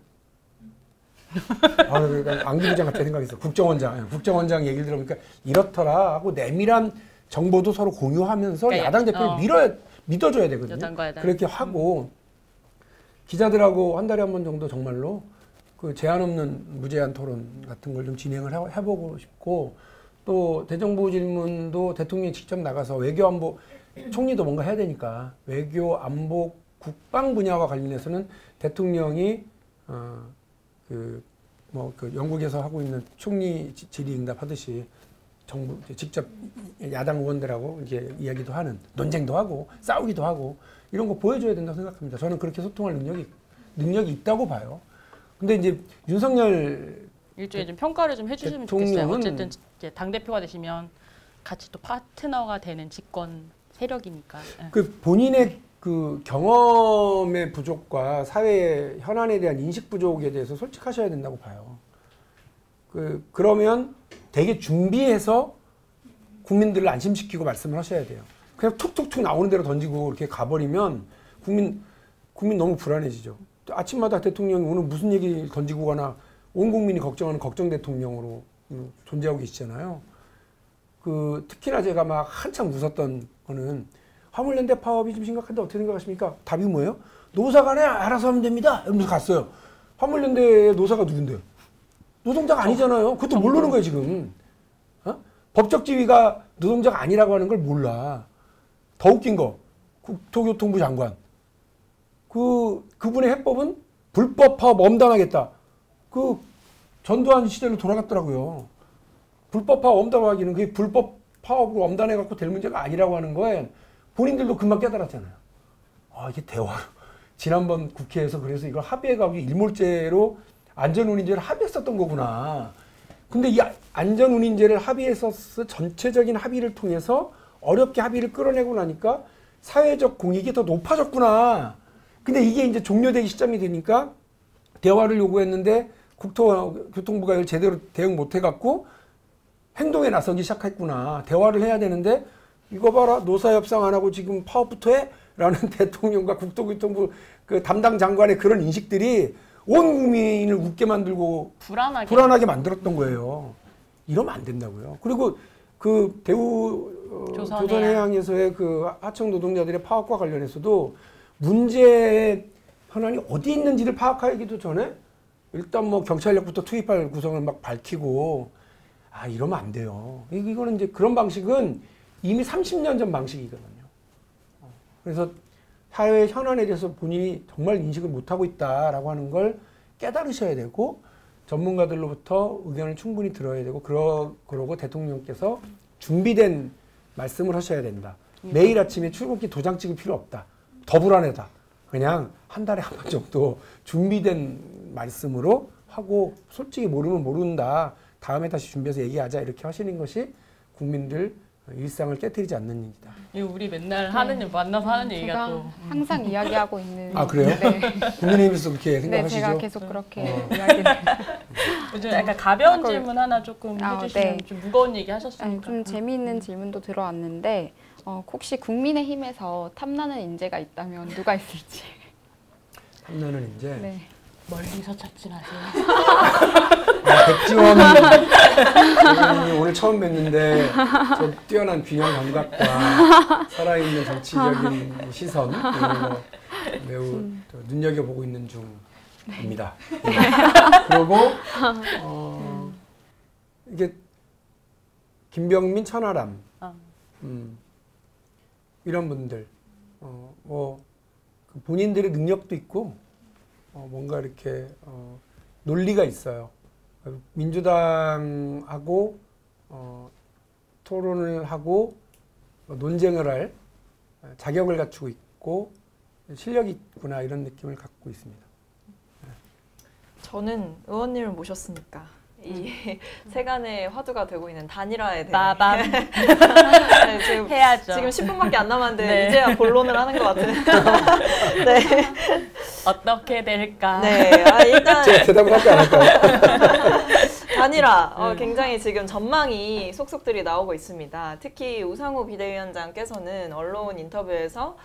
안기부장 같은 생각이 있어. 국정원장 얘기를 들어보니까 이렇더라 하고 내밀한 정보도 서로 공유하면서 그러니까 야당 대표를 믿어줘야 되거든요. 여당과 야당. 그렇게 하고 기자들하고 한 달에 한 번 정도 정말로 그 제한 없는 무제한 토론 같은 걸 좀 진행을 해보고 싶고 또 대정부 질문도 대통령이 직접 나가서 외교안보 총리도 뭔가 해야 되니까 외교안보 국방 분야와 관련해서는 대통령이 그 영국에서 하고 있는 총리 질의응답 하듯이 정부 직접 야당 의원들하고 이제 이야기도 하는 논쟁도 하고 싸우기도 하고 이런 거 보여줘야 된다고 생각합니다. 저는 그렇게 소통할 능력이 있다고 봐요. 근데 이제 윤석열 일종의 좀 평가를 좀 해주시면 좋겠어요. 대통령은 어쨌든 이제 당 대표가 되시면 같이 또 파트너가 되는 집권 세력이니까. 그 본인의 그 경험의 부족과 사회 현안에 대한 인식 부족에 대해서 솔직하셔야 된다고 봐요. 그러면 되게 준비해서 국민들을 안심시키고 말씀을 하셔야 돼요. 그냥 툭툭툭 나오는 대로 던지고 이렇게 가버리면 국민 너무 불안해지죠. 아침마다 대통령이 오늘 무슨 얘기 던지고 가나 온 국민이 걱정하는 걱정 대통령으로 존재하고 계시잖아요. 특히나 제가 막 한참 웃었던 거는 화물연대 파업이 좀 심각한데 어떻게 생각하십니까? 답이 뭐예요? 노사간에 알아서 하면 됩니다. 이러면서 갔어요. 화물연대의 노사가 누군데요? 노동자가 아니잖아요. 그것도 모르는 거예요, 지금. 법적 지위가 노동자가 아니라고 하는 걸 몰라. 더 웃긴 거, 국토교통부 장관. 그분의 해법은 불법 파업 엄단하겠다. 전두환 시대로 돌아갔더라고요. 불법 파업 엄단하기는 그게 불법 파업으로 엄단해갖고 될 문제가 아니라고 하는 거에 본인들도 금방 깨달았잖아요. 이게 대화로. 지난번 국회에서 그래서 이걸 합의해가지고 일몰제로 안전운임제를 합의했었던 거구나. 근데 이 안전운임제를 합의해서 전체적인 합의를 통해서 어렵게 합의를 끌어내고 나니까 사회적 공익이 더 높아졌구나. 근데 이게 이제 종료되기 시점이 되니까 대화를 요구했는데 국토교통부가 이걸 제대로 대응 못 해갖고 행동에 나서기 시작했구나. 대화를 해야 되는데 이거 봐라. 노사협상 안 하고 지금 파업부터 해? 라는 대통령과 국토교통부 그 담당 장관의 그런 인식들이 온 국민을 웃게 만들고 불안하게 만들었던 거예요. 이러면 안 된다고요. 그리고 그 조선해양에서의 그 하청 노동자들의 파업과 관련해서도 문제의 현안이 어디 있는지를 파악하기도 전에 일단 뭐 경찰력부터 투입할 구성을 막 밝히고 이러면 안 돼요. 이거는 이제 그런 방식은 이미 30년 전 방식이거든요. 그래서 사회 현안에 대해서 본인이 정말 인식을 못하고 있다라고 하는 걸 깨달으셔야 되고 전문가들로부터 의견을 충분히 들어야 되고 그러고 대통령께서 준비된 말씀을 하셔야 된다. 매일 아침에 출근길 도장 찍을 필요 없다. 더 불안하다. 그냥 한 달에 한 번 정도 준비된 말씀으로 하고 솔직히 모르면 모른다. 다음에 다시 준비해서 얘기하자. 이렇게 하시는 것이 국민들 일상을 깨뜨리지 않는 일이다. 이거 우리 맨날 하는 일 만나서 하는 얘기가 제가 또 항상 이야기하고 있는. 아, 그래요? 네. 국민의힘에서 그렇게 네, 생각하시죠? 제가 계속 그렇게 어. 이야기를. 요즘 약간 가벼운 그걸- 질문 하나 조금 아, 해주시면 네. 좀 무거운 얘기 아니, 하셨으니까. 좀 재미있는 질문도 들어왔는데 혹시 국민의힘에서 탐나는 인재가 있다면 누가 있을지. 탐나는 이제 네. 멀리서 찾지 마세요. 백지원 의원님 오늘 처음 뵀는데 저 뛰어난 균형 감각과 살아있는 정치적인 시선 이런 거 매우 또 눈여겨보고 있는 중입니다. 그리고 이게 김병민, 천하람 이런 분들 뭐 본인들의 능력도 있고 뭔가 이렇게 논리가 있어요. 민주당하고 토론을 하고 논쟁을 할 자격을 갖추고 있고 실력이 있구나 이런 느낌을 갖고 있습니다. 저는 의원님을 모셨으니까 이 세간의 화두가 되고 있는 단일화에 대해 빠밤 네, 지금 해야죠. 지금 10분밖에 안 남았는데 네. 이제야 본론을 하는 것 같은. 네. 어떻게 될까? 네. 일단 제가 대답을 할지 안 할까요? 단일화 굉장히 지금 전망이 속속들이 나오고 있습니다. 특히 우상호 비대위원장께서는 언론 인터뷰에서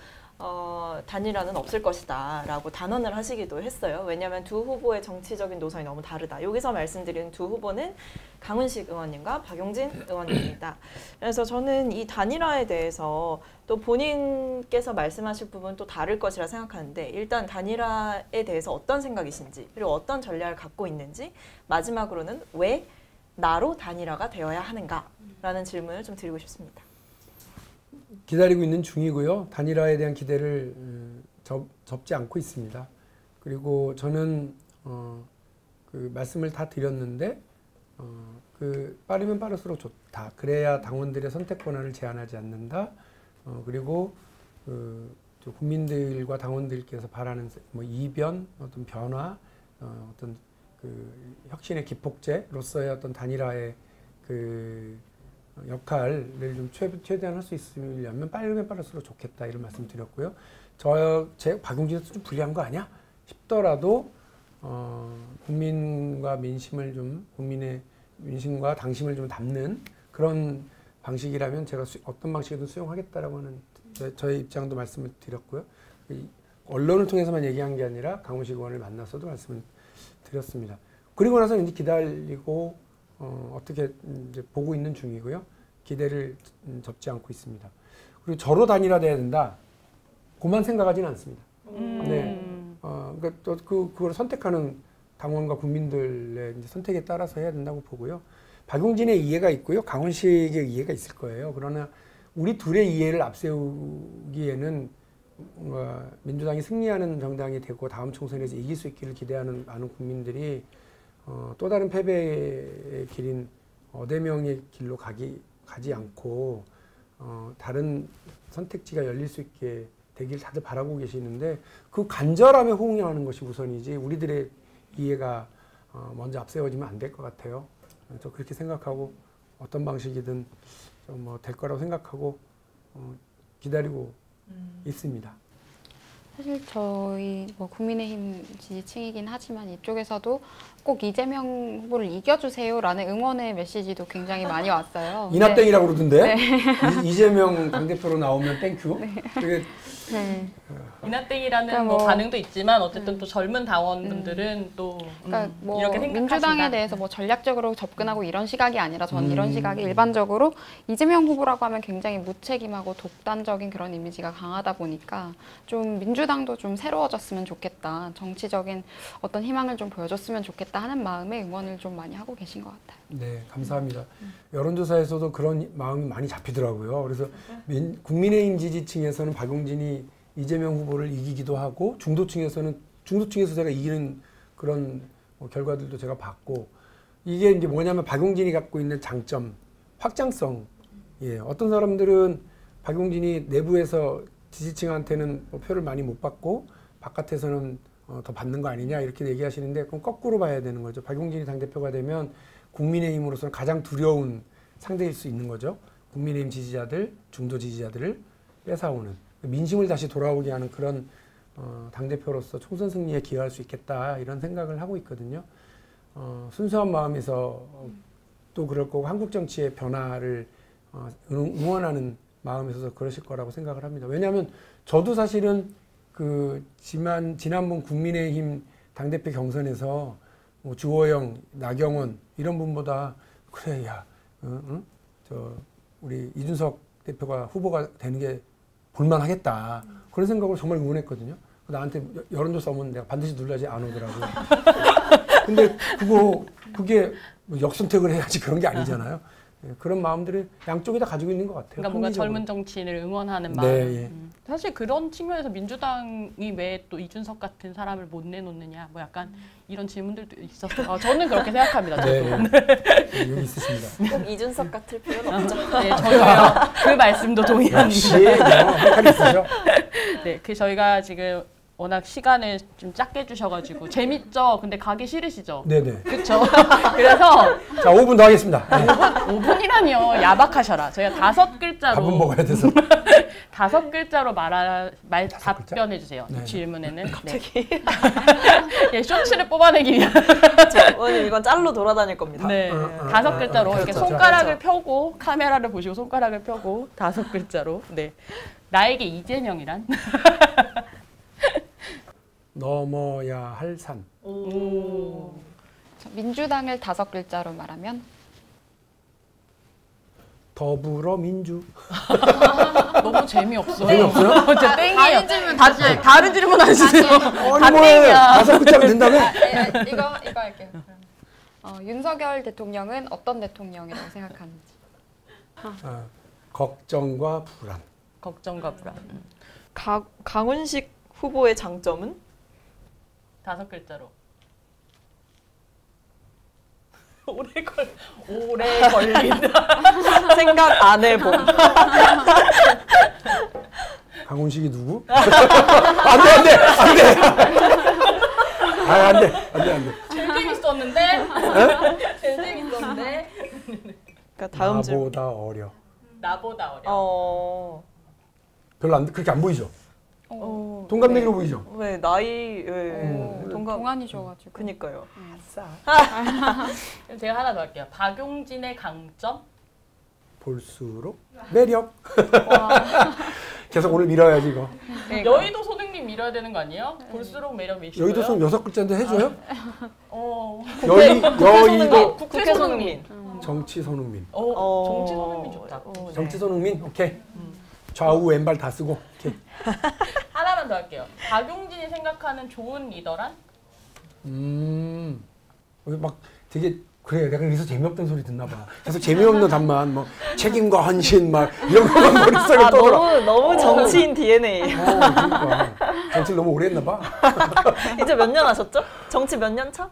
단일화는 없을 것이다 라고 단언을 하시기도 했어요. 왜냐하면 두 후보의 정치적인 노선이 너무 다르다. 여기서 말씀드리는 두 후보는 강훈식 의원님과 박용진 의원님입니다. 그래서 저는 이 단일화에 대해서 또 본인께서 말씀하실 부분 또 다를 것이라 생각하는데 일단 단일화에 대해서 어떤 생각이신지 그리고 어떤 전략을 갖고 있는지 마지막으로는 왜 나로 단일화가 되어야 하는가라는 질문을 좀 드리고 싶습니다. 기다리고 있는 중이고요. 단일화에 대한 기대를 접지 않고 있습니다. 그리고 저는 그 말씀을 다 드렸는데 빠르면 빠를수록 좋다. 그래야 당원들의 선택 권한을 제한하지 않는다. 그리고 국민들과 당원들께서 바라는 뭐 이변, 어떤 변화, 어떤 그 혁신의 기폭제로서의 어떤 단일화의 그 역할을 좀 최대한 할 수 있으려면 빠르면 빠를수록 좋겠다 이런 말씀 드렸고요. 제 박용진도 좀 불리한 거 아니야? 싶더라도 국민과 민심을 좀 국민의 민심과 당심을 좀 담는 그런 방식이라면 제가 어떤 방식이든 수용하겠다라고 하는 저의 입장도 말씀을 드렸고요. 언론을 통해서만 얘기한 게 아니라 강훈식 의원을 만나서도 말씀을 드렸습니다. 그리고 나서 이제 기다리고 어떻게 이제 보고 있는 중이고요. 기대를 접지 않고 있습니다. 그리고 저로 단일화돼야 된다. 그만 생각하지는 않습니다. 네. 그러니까 또 그걸 선택하는 당원과 국민들의 이제 선택에 따라서 해야 된다고 보고요. 박용진의 이해가 있고요. 강훈식의 이해가 있을 거예요. 그러나 우리 둘의 이해를 앞세우기에는 민주당이 승리하는 정당이 되고 다음 총선에서 이길 수 있기를 기대하는 많은 국민들이 또 다른 패배의 길인 어대명의 길로 가지 않고 다른 선택지가 열릴 수 있게 되길 다들 바라고 계시는데 그 간절함에 호응하는 것이 우선이지 우리들의 이해가 먼저 앞세워지면 안 될 것 같아요. 저 그렇게 생각하고 어떤 방식이든 뭐 될 거라고 생각하고 기다리고 있습니다. 사실 저희 뭐 국민의힘 지지층이긴 하지만 이쪽에서도 꼭 이재명 후보를 이겨주세요라는 응원의 메시지도 굉장히 많이 왔어요. 이나땡이라고 그러던데 이재명 당대표로 나오면 땡큐. 그게 이나땡이라는 그러니까 뭐 뭐 반응도 있지만 어쨌든 또 젊은 당원분들은 또 그러니까 뭐 이렇게 민주당에 생각하신다. 대해서 뭐 전략적으로 접근하고 이런 시각이 아니라 저는 이런 시각이 일반적으로 이재명 후보라고 하면 굉장히 무책임하고 독단적인 그런 이미지가 강하다 보니까 좀 민주당도 좀 새로워졌으면 좋겠다. 정치적인 어떤 희망을 좀 보여줬으면 좋겠다 하는 마음에 응원을 좀 많이 하고 계신 것 같아요. 네, 감사합니다. 여론조사에서도 그런 마음이 많이 잡히더라고요. 그래서 국민의힘 지지층에서는 박용진이 이재명 후보를 이기기도 하고 중도층에서 제가 이기는 그런 결과들도 제가 봤고 이게 이제 뭐냐면 박용진이 갖고 있는 장점, 확장성. 예, 어떤 사람들은 박용진이 내부에서 지지층한테는 표를 많이 못 받고 바깥에서는 더 받는 거 아니냐 이렇게 얘기하시는데 그럼 거꾸로 봐야 되는 거죠. 박용진이 당대표가 되면 국민의힘으로서는 가장 두려운 상대일 수 있는 거죠. 국민의힘 지지자들, 중도 지지자들을 뺏어오는 민심을 다시 돌아오게 하는 그런 당대표로서 총선 승리에 기여할 수 있겠다 이런 생각을 하고 있거든요. 순수한 마음에서 또 그럴 거고 한국 정치의 변화를 응원하는 마음에서 그러실 거라고 생각을 합니다. 왜냐하면 저도 사실은 그 지난번 국민의힘 당대표 경선에서 뭐 주호영, 나경원 이런 분보다 그래 야, 저 우리 이준석 대표가 후보가 되는 게 볼만하겠다 그런 생각으로 정말 응원했거든요. 나한테 여론조사 오면 내가 반드시 눌러야지 안 오더라고요. 근데 그게 뭐 역선택을 해야지 그런 게 아니잖아요. 그런 마음들을 양쪽이 다 가지고 있는 것 같아요. 그러니까 뭔가 합리적으로. 젊은 정치인을 응원하는 마음. 네, 예. 사실 그런 측면에서 민주당이 왜 또 이준석 같은 사람을 못 내놓느냐, 뭐 약간 이런 질문들도 있었어요. 저는 그렇게 생각합니다. 저도. 네, 여기 있으십니다. 꼭 이준석 같을 필요는 없죠. 네, 저도요. 그 말씀도 동의합니다. 역시 헷갈리 있으죠. 네, 그 저희가 지금 워낙 시간을 좀 짧게 주셔가지고 재밌죠? 근데 가기 싫으시죠? 네네. 그렇죠. 그래서 자, 5분 더 하겠습니다. 5분이라니요. 야박하셔라. 저희가 5글자로 밥은 먹어야 돼서. 5글자로 다섯 글자? 답변해 주세요. 네. 이 질문에는. 갑자기. 네. 예, 쇼츠를 뽑아내기 위한. 의원님 이건 짤로 돌아다닐 겁니다. 네. 5글자로 이렇게 그렇죠. 손가락을 펴고 카메라를 보시고 손가락을 펴고 5글자로. 네. 나에게 이재명이란? 넘어야 할 산. 오. 민주당을 5글자로 말하면 더불어민주. 너무 재미없어요. 재미없어요? 진짜 땡이에요. 다른 질문 다른 질문 안 주세요. 다 뭘 땡이야. 5글자면 된다며? 이거 할게요. 윤석열 대통령은 어떤 대통령이라고 생각하는지. 걱정과 불안. 걱정과 불안. 강훈식 후보의 장점은? 5글자로. 오래 걸린다. 생각 안 해봄. 강훈식이 누구? 안 돼. 안 돼. 제일 재밌었는데. 제일 재밌었는데. 그러니까 다음 질문. 나보다 어려. 나보다 어려. 별로 그렇게 안 보이죠? 동갑내기로 보이죠? 왜 나이 동갑 동안이셔가지고. 그니까요. 그럼 제가 하나 더 할게요. 박용진의 강점? 볼수록 매력. 계속 오늘 밀어야지 이거. 여의도 손흥민 밀어야 되는 거 아니에요? 볼수록 매력 몇이고요? 여의도 손 6글자인데 해줘요? 여의도 국회 손흥민. 정치 손흥민. 정치 손흥민 좋다. 정치 손흥민? 오케이. 좌우 왼발 다 쓰고. 오케이. 하나만 더 할게요. 박용진이 생각하는 좋은 리더란? 막 되게 그래 내가 여기서 재미없던 소리 듣나 봐. 계속 재미없는 답만 뭐 책임과 헌신 막 이런 거만 머릿속에 떠들어. 너무 정치인 DNA. 그러니까 정치를 너무 오래 했나 봐. 이제 몇 년 하셨죠? 정치 몇 년 차?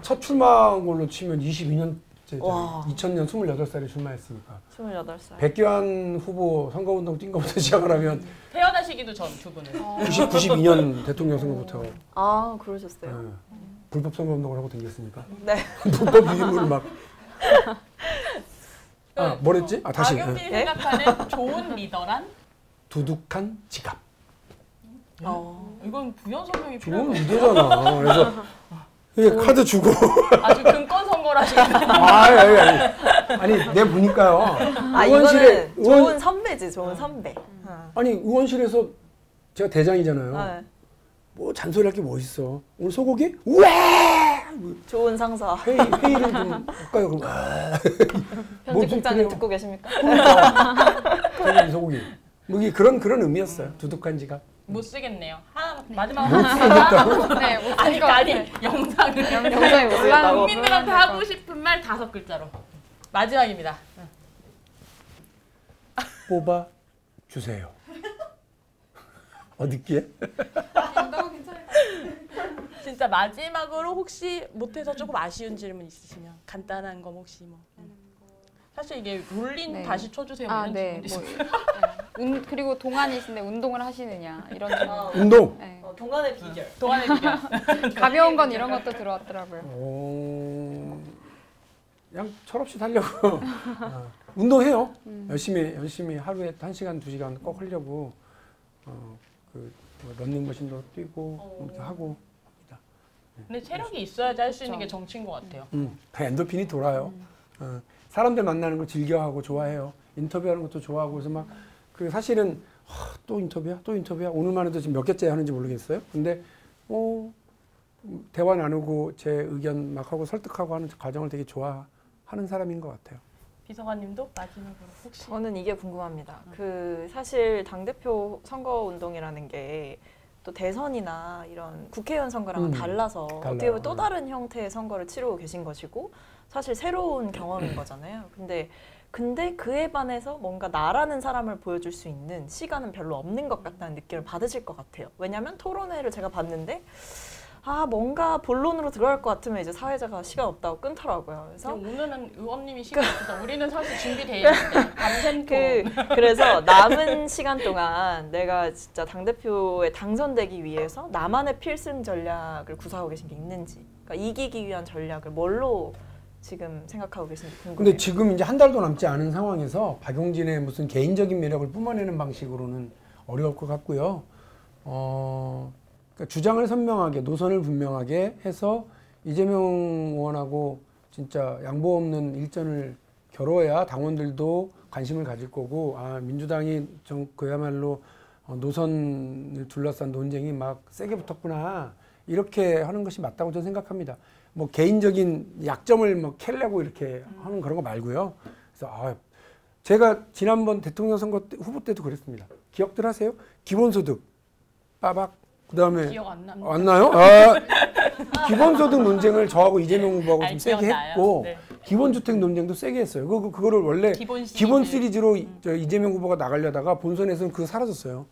첫 출마한 걸로 치면 22년째. 와. 2000년 28살에 출마했으니까. 28살. 백기환 후보 선거운동 뛴 거부터 시작을 하면 태어나시기도 전 두 분은. 92년 대통령 선거부터 아 그러셨어요? 예, 불법 선거운동을 하고 다녔으니까. 네. 불법 유인물 막. 뭐랬지? 다시. 박용진이 생각하는 좋은 리더란? 두둑한 지갑. 이건 부연 설명이 좋은 필요해요. 리더잖아. 그래서 이게 카드 주고. 아주 근권 선거를 하시는. 아니 내 보니까요. 이거는 의원- 좋은 선배지, 좋은 선배. 아니 의원실에서 제가 대장이잖아요. 네. 뭐 잔소리할 게 뭐 있어? 오늘 소고기? 우와! 좋은 상사. 회의를 좀 할까요? 그럼 편집국장님 듣고 계십니까? 소고기. 뭐 이게 그런 의미였어요. 두둑한 지갑. 못 쓰겠네요. 하나 마지막으로 하나. 네, 아니 영상을 영상에 올라가고. 국민들한테 하고 싶은 말 5글자로. 마지막입니다. 뽑아 주세요. 느끼해? 진짜 마지막으로 혹시 못해서 조금 아쉬운 질문 있으시면 간단한 거 혹시 뭐. 사실 이게 롤린 네. 다시 쳐주세요. 이런 네. 질문도 뭐, 있어요. 네. 그리고 동안이신데 운동을 하시느냐 이런 질문. 운동. 네. 동안의 비결. 동안의 비결. 가벼운 건 이런 것도 들어왔더라고요. 그냥 철없이 살려고 운동해요. 열심히 하루에 1시간, 2시간 꼭 하려고 뭐 런닝머신도 뛰고 이렇게 하고 합니다. 근데 체력이 있어야지 할 수 있는 게 정치인 것 같아요. 다 엔도핀이 돌아요. 사람들 만나는 걸 즐겨하고 좋아해요. 인터뷰하는 것도 좋아하고 그래서 막 사실은 또 인터뷰야. 오늘만 해도 지금 몇 개째 하는지 모르겠어요. 근데 대화 나누고 제 의견 막 하고 설득하고 하는 과정을 되게 좋아하는 사람인 것 같아요. 비서관님도 마지막으로 혹시 저는 이게 궁금합니다. 사실 당대표 선거운동이라는 게 또 대선이나 이런 국회의원 선거랑은 달라서 어떻게 보면 또 다른 형태의 선거를 치르고 계신 것이고 사실 새로운 경험인 거잖아요. 근데 그에 반해서 뭔가 나라는 사람을 보여줄 수 있는 시간은 별로 없는 것 같다는 느낌을 받으실 것 같아요. 왜냐하면 토론회를 제가 봤는데 뭔가 본론으로 들어갈 것 같으면 이제 사회자가 시간 없다고 끊더라고요. 그래서 오늘은 의원님이 시간 없어서 우리는 사실 준비돼 있는데 밤샘 그래서 남은 시간 동안 내가 진짜 당대표에 당선되기 위해서 나만의 필승 전략을 구사하고 계신 게 있는지, 그러니까 이기기 위한 전략을 뭘로 지금 생각하고 계신지 궁금해요. 근데 지금 이제 한 달도 남지 않은 상황에서 박용진의 무슨 개인적인 매력을 뿜어내는 방식으로는 어려울 것 같고요. 그러니까 주장을 선명하게, 노선을 분명하게 해서 이재명 의원하고 진짜 양보 없는 일전을 겨뤄야 당원들도 관심을 가질 거고, 민주당이 그야말로 노선을 둘러싼 논쟁이 막 세게 붙었구나, 이렇게 하는 것이 맞다고 저는 생각합니다. 뭐 개인적인 약점을 뭐 캐려고 이렇게 하는 그런 거 말고요. 그래서 제가 지난번 대통령 선거 후보 때도 그랬습니다. 기억들 하세요? 기본소득 빠박, 그다음에 기억 안 나요? 기본소득 논쟁을 저하고 이재명 후보하고 좀 세게 했고, 네. 기본주택 논쟁도 세게 했어요. 그거를 원래 기본 시리즈로 이재명 후보가 나가려다가 본선에서는 그거 사라졌어요.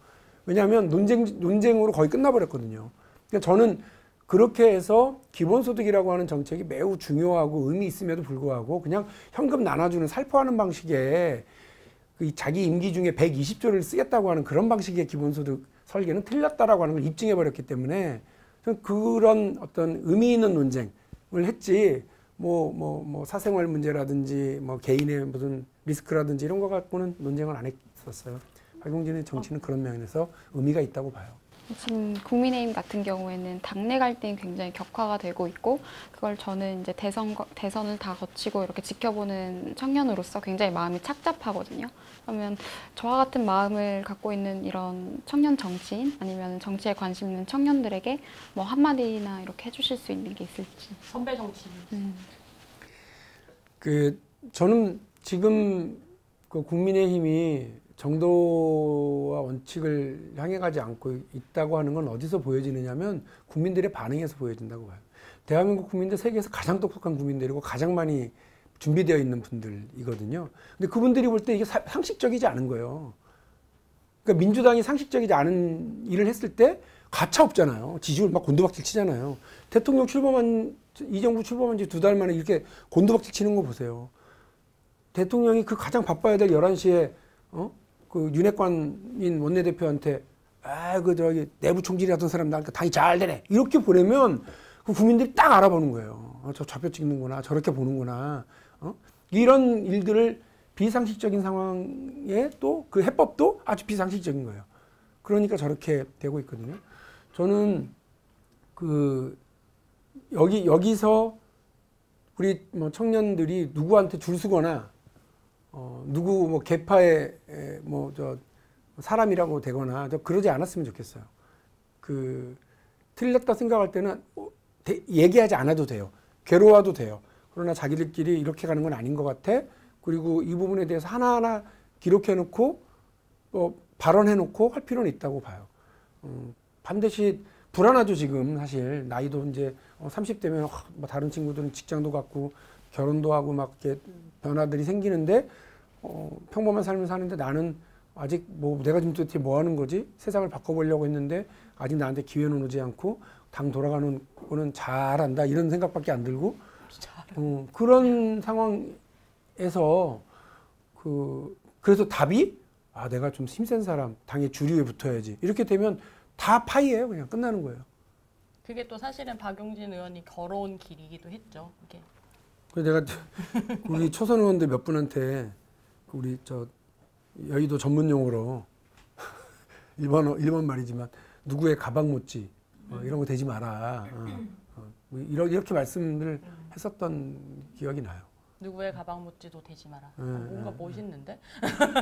왜냐하면 논쟁으로 거의 끝나버렸거든요. 그러니까 저는 그렇게 해서 기본소득이라고 하는 정책이 매우 중요하고 의미 있음에도 불구하고 그냥 현금 나눠주는 살포하는 방식의 자기 임기 중에 120조를 쓰겠다고 하는 그런 방식의 기본소득 설계는 틀렸다라고 하는 걸 입증해 버렸기 때문에 그런 어떤 의미 있는 논쟁을 했지, 뭐 사생활 문제라든지 뭐 개인의 무슨 리스크라든지 이런 거 갖고는 논쟁을 안 했었어요. 박용진의 정치는 그런 면에서 의미가 있다고 봐요. 지금 국민의힘 같은 경우에는 당내 갈등이 굉장히 격화가 되고 있고, 그걸 저는 이제 대선을 다 거치고 이렇게 지켜보는 청년으로서 굉장히 마음이 착잡하거든요. 그러면 저와 같은 마음을 갖고 있는 이런 청년 정치인, 아니면 정치에 관심 있는 청년들에게 뭐 한마디나 이렇게 해주실 수 있는 게 있을지. 선배 정치인. 저는 지금 국민의힘이 정도와 원칙을 향해 가지 않고 있다고 하는 건 어디서 보여지느냐면 국민들의 반응에서 보여진다고 봐요. 대한민국 국민들 세계에서 가장 똑똑한 국민들이고 가장 많이 준비되어 있는 분들이거든요. 근데 그분들이 볼 때 이게 상식적이지 않은 거예요. 그러니까 민주당이 상식적이지 않은 일을 했을 때 가차 없잖아요. 지지율 막 곤두박질 치잖아요. 대통령 이 정부 출범한 지 2달 만에 이렇게 곤두박질 치는 거 보세요. 대통령이 가장 바빠야 될 11시에 윤핵관인 원내대표한테 내부 총질이 하던 사람 나니까 당이 잘 되네, 이렇게 보내면 국민들이 딱 알아보는 거예요. 저 좌표 찍는구나, 저렇게 보는구나. 이런 일들을 비상식적인 상황에 또 그 해법도 아주 비상식적인 거예요. 그러니까 저렇게 되고 있거든요. 저는 여기서 우리 뭐 청년들이 누구한테 줄 서거나 누구 뭐 계파의 사람이라고 되거나 그러지 않았으면 좋겠어요. 틀렸다 생각할 때는 얘기하지 않아도 돼요. 괴로워도 돼요. 그러나 자기들끼리 이렇게 가는 건 아닌 것 같아. 그리고 이 부분에 대해서 하나하나 기록해놓고 발언해놓고 할 필요는 있다고 봐요. 반드시 불안하죠. 지금 사실 나이도 이제 30대면 다른 친구들은 직장도 갖고 결혼도 하고 막 이렇게 변화들이 생기는데 평범한 삶을 사는데 나는 아직 내가 지금 도대체 뭐 하는 거지? 세상을 바꿔보려고 했는데 아직 나한테 기회는 오지 않고 당 돌아가는 거는 잘한다, 이런 생각밖에 안 들고 그런 상황에서 그래서 답이 내가 좀 힘센 사람, 당의 주류에 붙어야지, 이렇게 되면 다 파이예요. 그냥 끝나는 거예요. 그게 또 사실은 박용진 의원이 걸어온 길이기도 했죠. 이게. 그래서 내가 우리 초선 의원들 몇 분한테 우리 저 여의도 전문 용어로 일본 말이지만 누구의 가방 못지 이런 거 되지 마라. 뭐 이렇게 말씀을 했었던 기억이 나요. 누구의 가방 묻지도 되지 마라. 뭔가 멋있는데?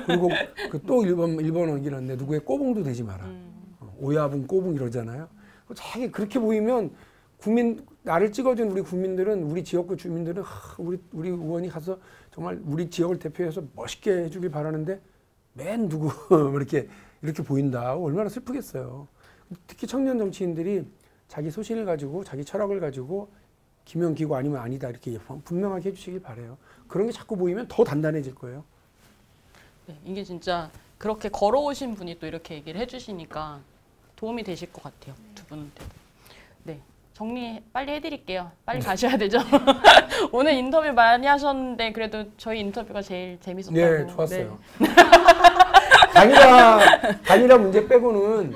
그리고 그 또 일본어긴 한데 누구의 꼬붕도 되지 마라. 오야분 꼬붕 이러잖아요. 자기 그렇게 보이면 나를 찍어준 우리 국민들은, 우리 지역구 주민들은 우리 의원이 가서 정말 우리 지역을 대표해서 멋있게 해주길 바라는데 맨 누구 이렇게 보인다. 얼마나 슬프겠어요. 특히 청년 정치인들이 자기 소신을 가지고 자기 철학을 가지고 김영기고 아니면 아니다 이렇게 분명하게 해주시길 바라요. 그런 게 자꾸 보이면 더 단단해질 거예요. 네, 이게 진짜 그렇게 걸어오신 분이 또 이렇게 얘기를 해주시니까 도움이 되실 것 같아요. 두 분한테. 네, 정리 빨리 해드릴게요. 빨리 가셔야 되죠. 오늘 인터뷰 많이 하셨는데 그래도 저희 인터뷰가 제일 재밌었다고. 네, 좋았어요. 네. 단일화 문제 빼고는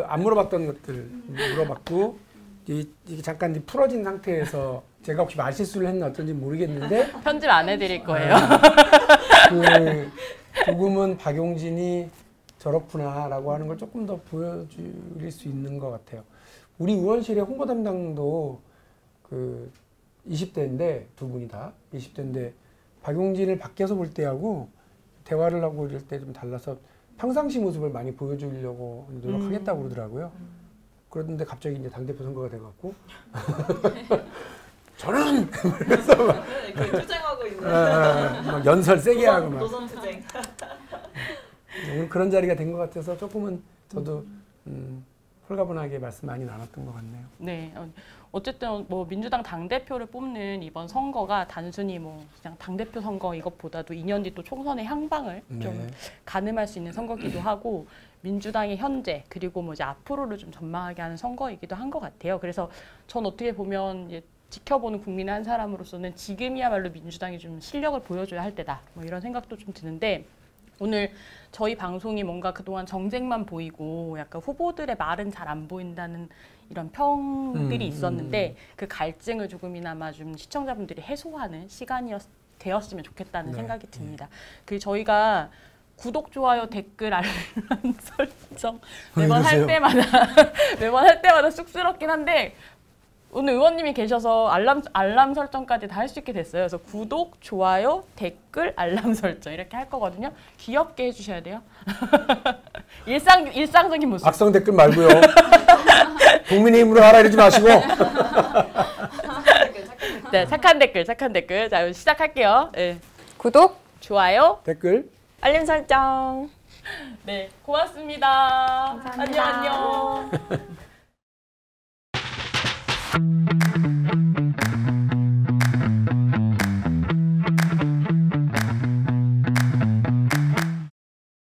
안 물어봤던 것들 물어봤고 이게 잠깐 풀어진 상태에서 제가 혹시 말실수를 했나 어쩐지 모르겠는데 편집 안 해드릴 거예요. 조금은 박용진이 저렇구나라고 하는 걸 조금 더 보여줄 수 있는 것 같아요. 우리 의원실의 홍보 담당도 20대인데 두 분이 다 20대인데 박용진을 밖에서 볼 때하고 대화를 하고 이럴 때 좀 달라서 평상시 모습을 많이 보여주려고 노력하겠다고 그러더라고요. 그런데 갑자기 이제 당대표 선거가 돼갖고 저는 그래서 막 투쟁하고 있는 막 연설 세게 하고 막 노선 투쟁. 오늘 그런 자리가 된 것 같아서 조금은 저도 홀가분하게 말씀 많이 나눴던 것 같네요. 네, 어쨌든 뭐 민주당 당대표를 뽑는 이번 선거가 단순히 뭐 그냥 당대표 선거 이것보다도 2년 뒤 또 총선의 향방을 좀 가늠할 수 있는 선거기도 하고 민주당의 현재 그리고 뭐 이제 앞으로를 좀 전망하게 하는 선거이기도 한 것 같아요. 그래서 전 어떻게 보면 이제 지켜보는 국민의 한 사람으로서는 지금이야말로 민주당이 좀 실력을 보여줘야 할 때다. 뭐 이런 생각도 좀 드는데 오늘 저희 방송이 뭔가 그동안 정쟁만 보이고 약간 후보들의 말은 잘 안 보인다는 이런 평들이 있었는데 그 갈증을 조금이나마 좀 시청자분들이 해소하는 시간이 되었으면 좋겠다는 생각이 듭니다. 그리고 저희가 구독, 좋아요, 댓글, 알람 설정 매번 할 때마다 쑥스럽긴 한데 오늘 의원님이 계셔서 알람 설정까지 다 할 수 있게 됐어요. 그래서 구독, 좋아요, 댓글, 알람 설정 이렇게 할 거거든요. 귀엽게 해주셔야 돼요. 일상적인 모습. 악성 댓글 말고요. 국민의힘으로 하라 이러지 마시고. 네, 착한 댓글. 자, 시작할게요. 네. 구독, 좋아요, 댓글. 알림 설정. 네, 고맙습니다. 감사합니다. 안녕.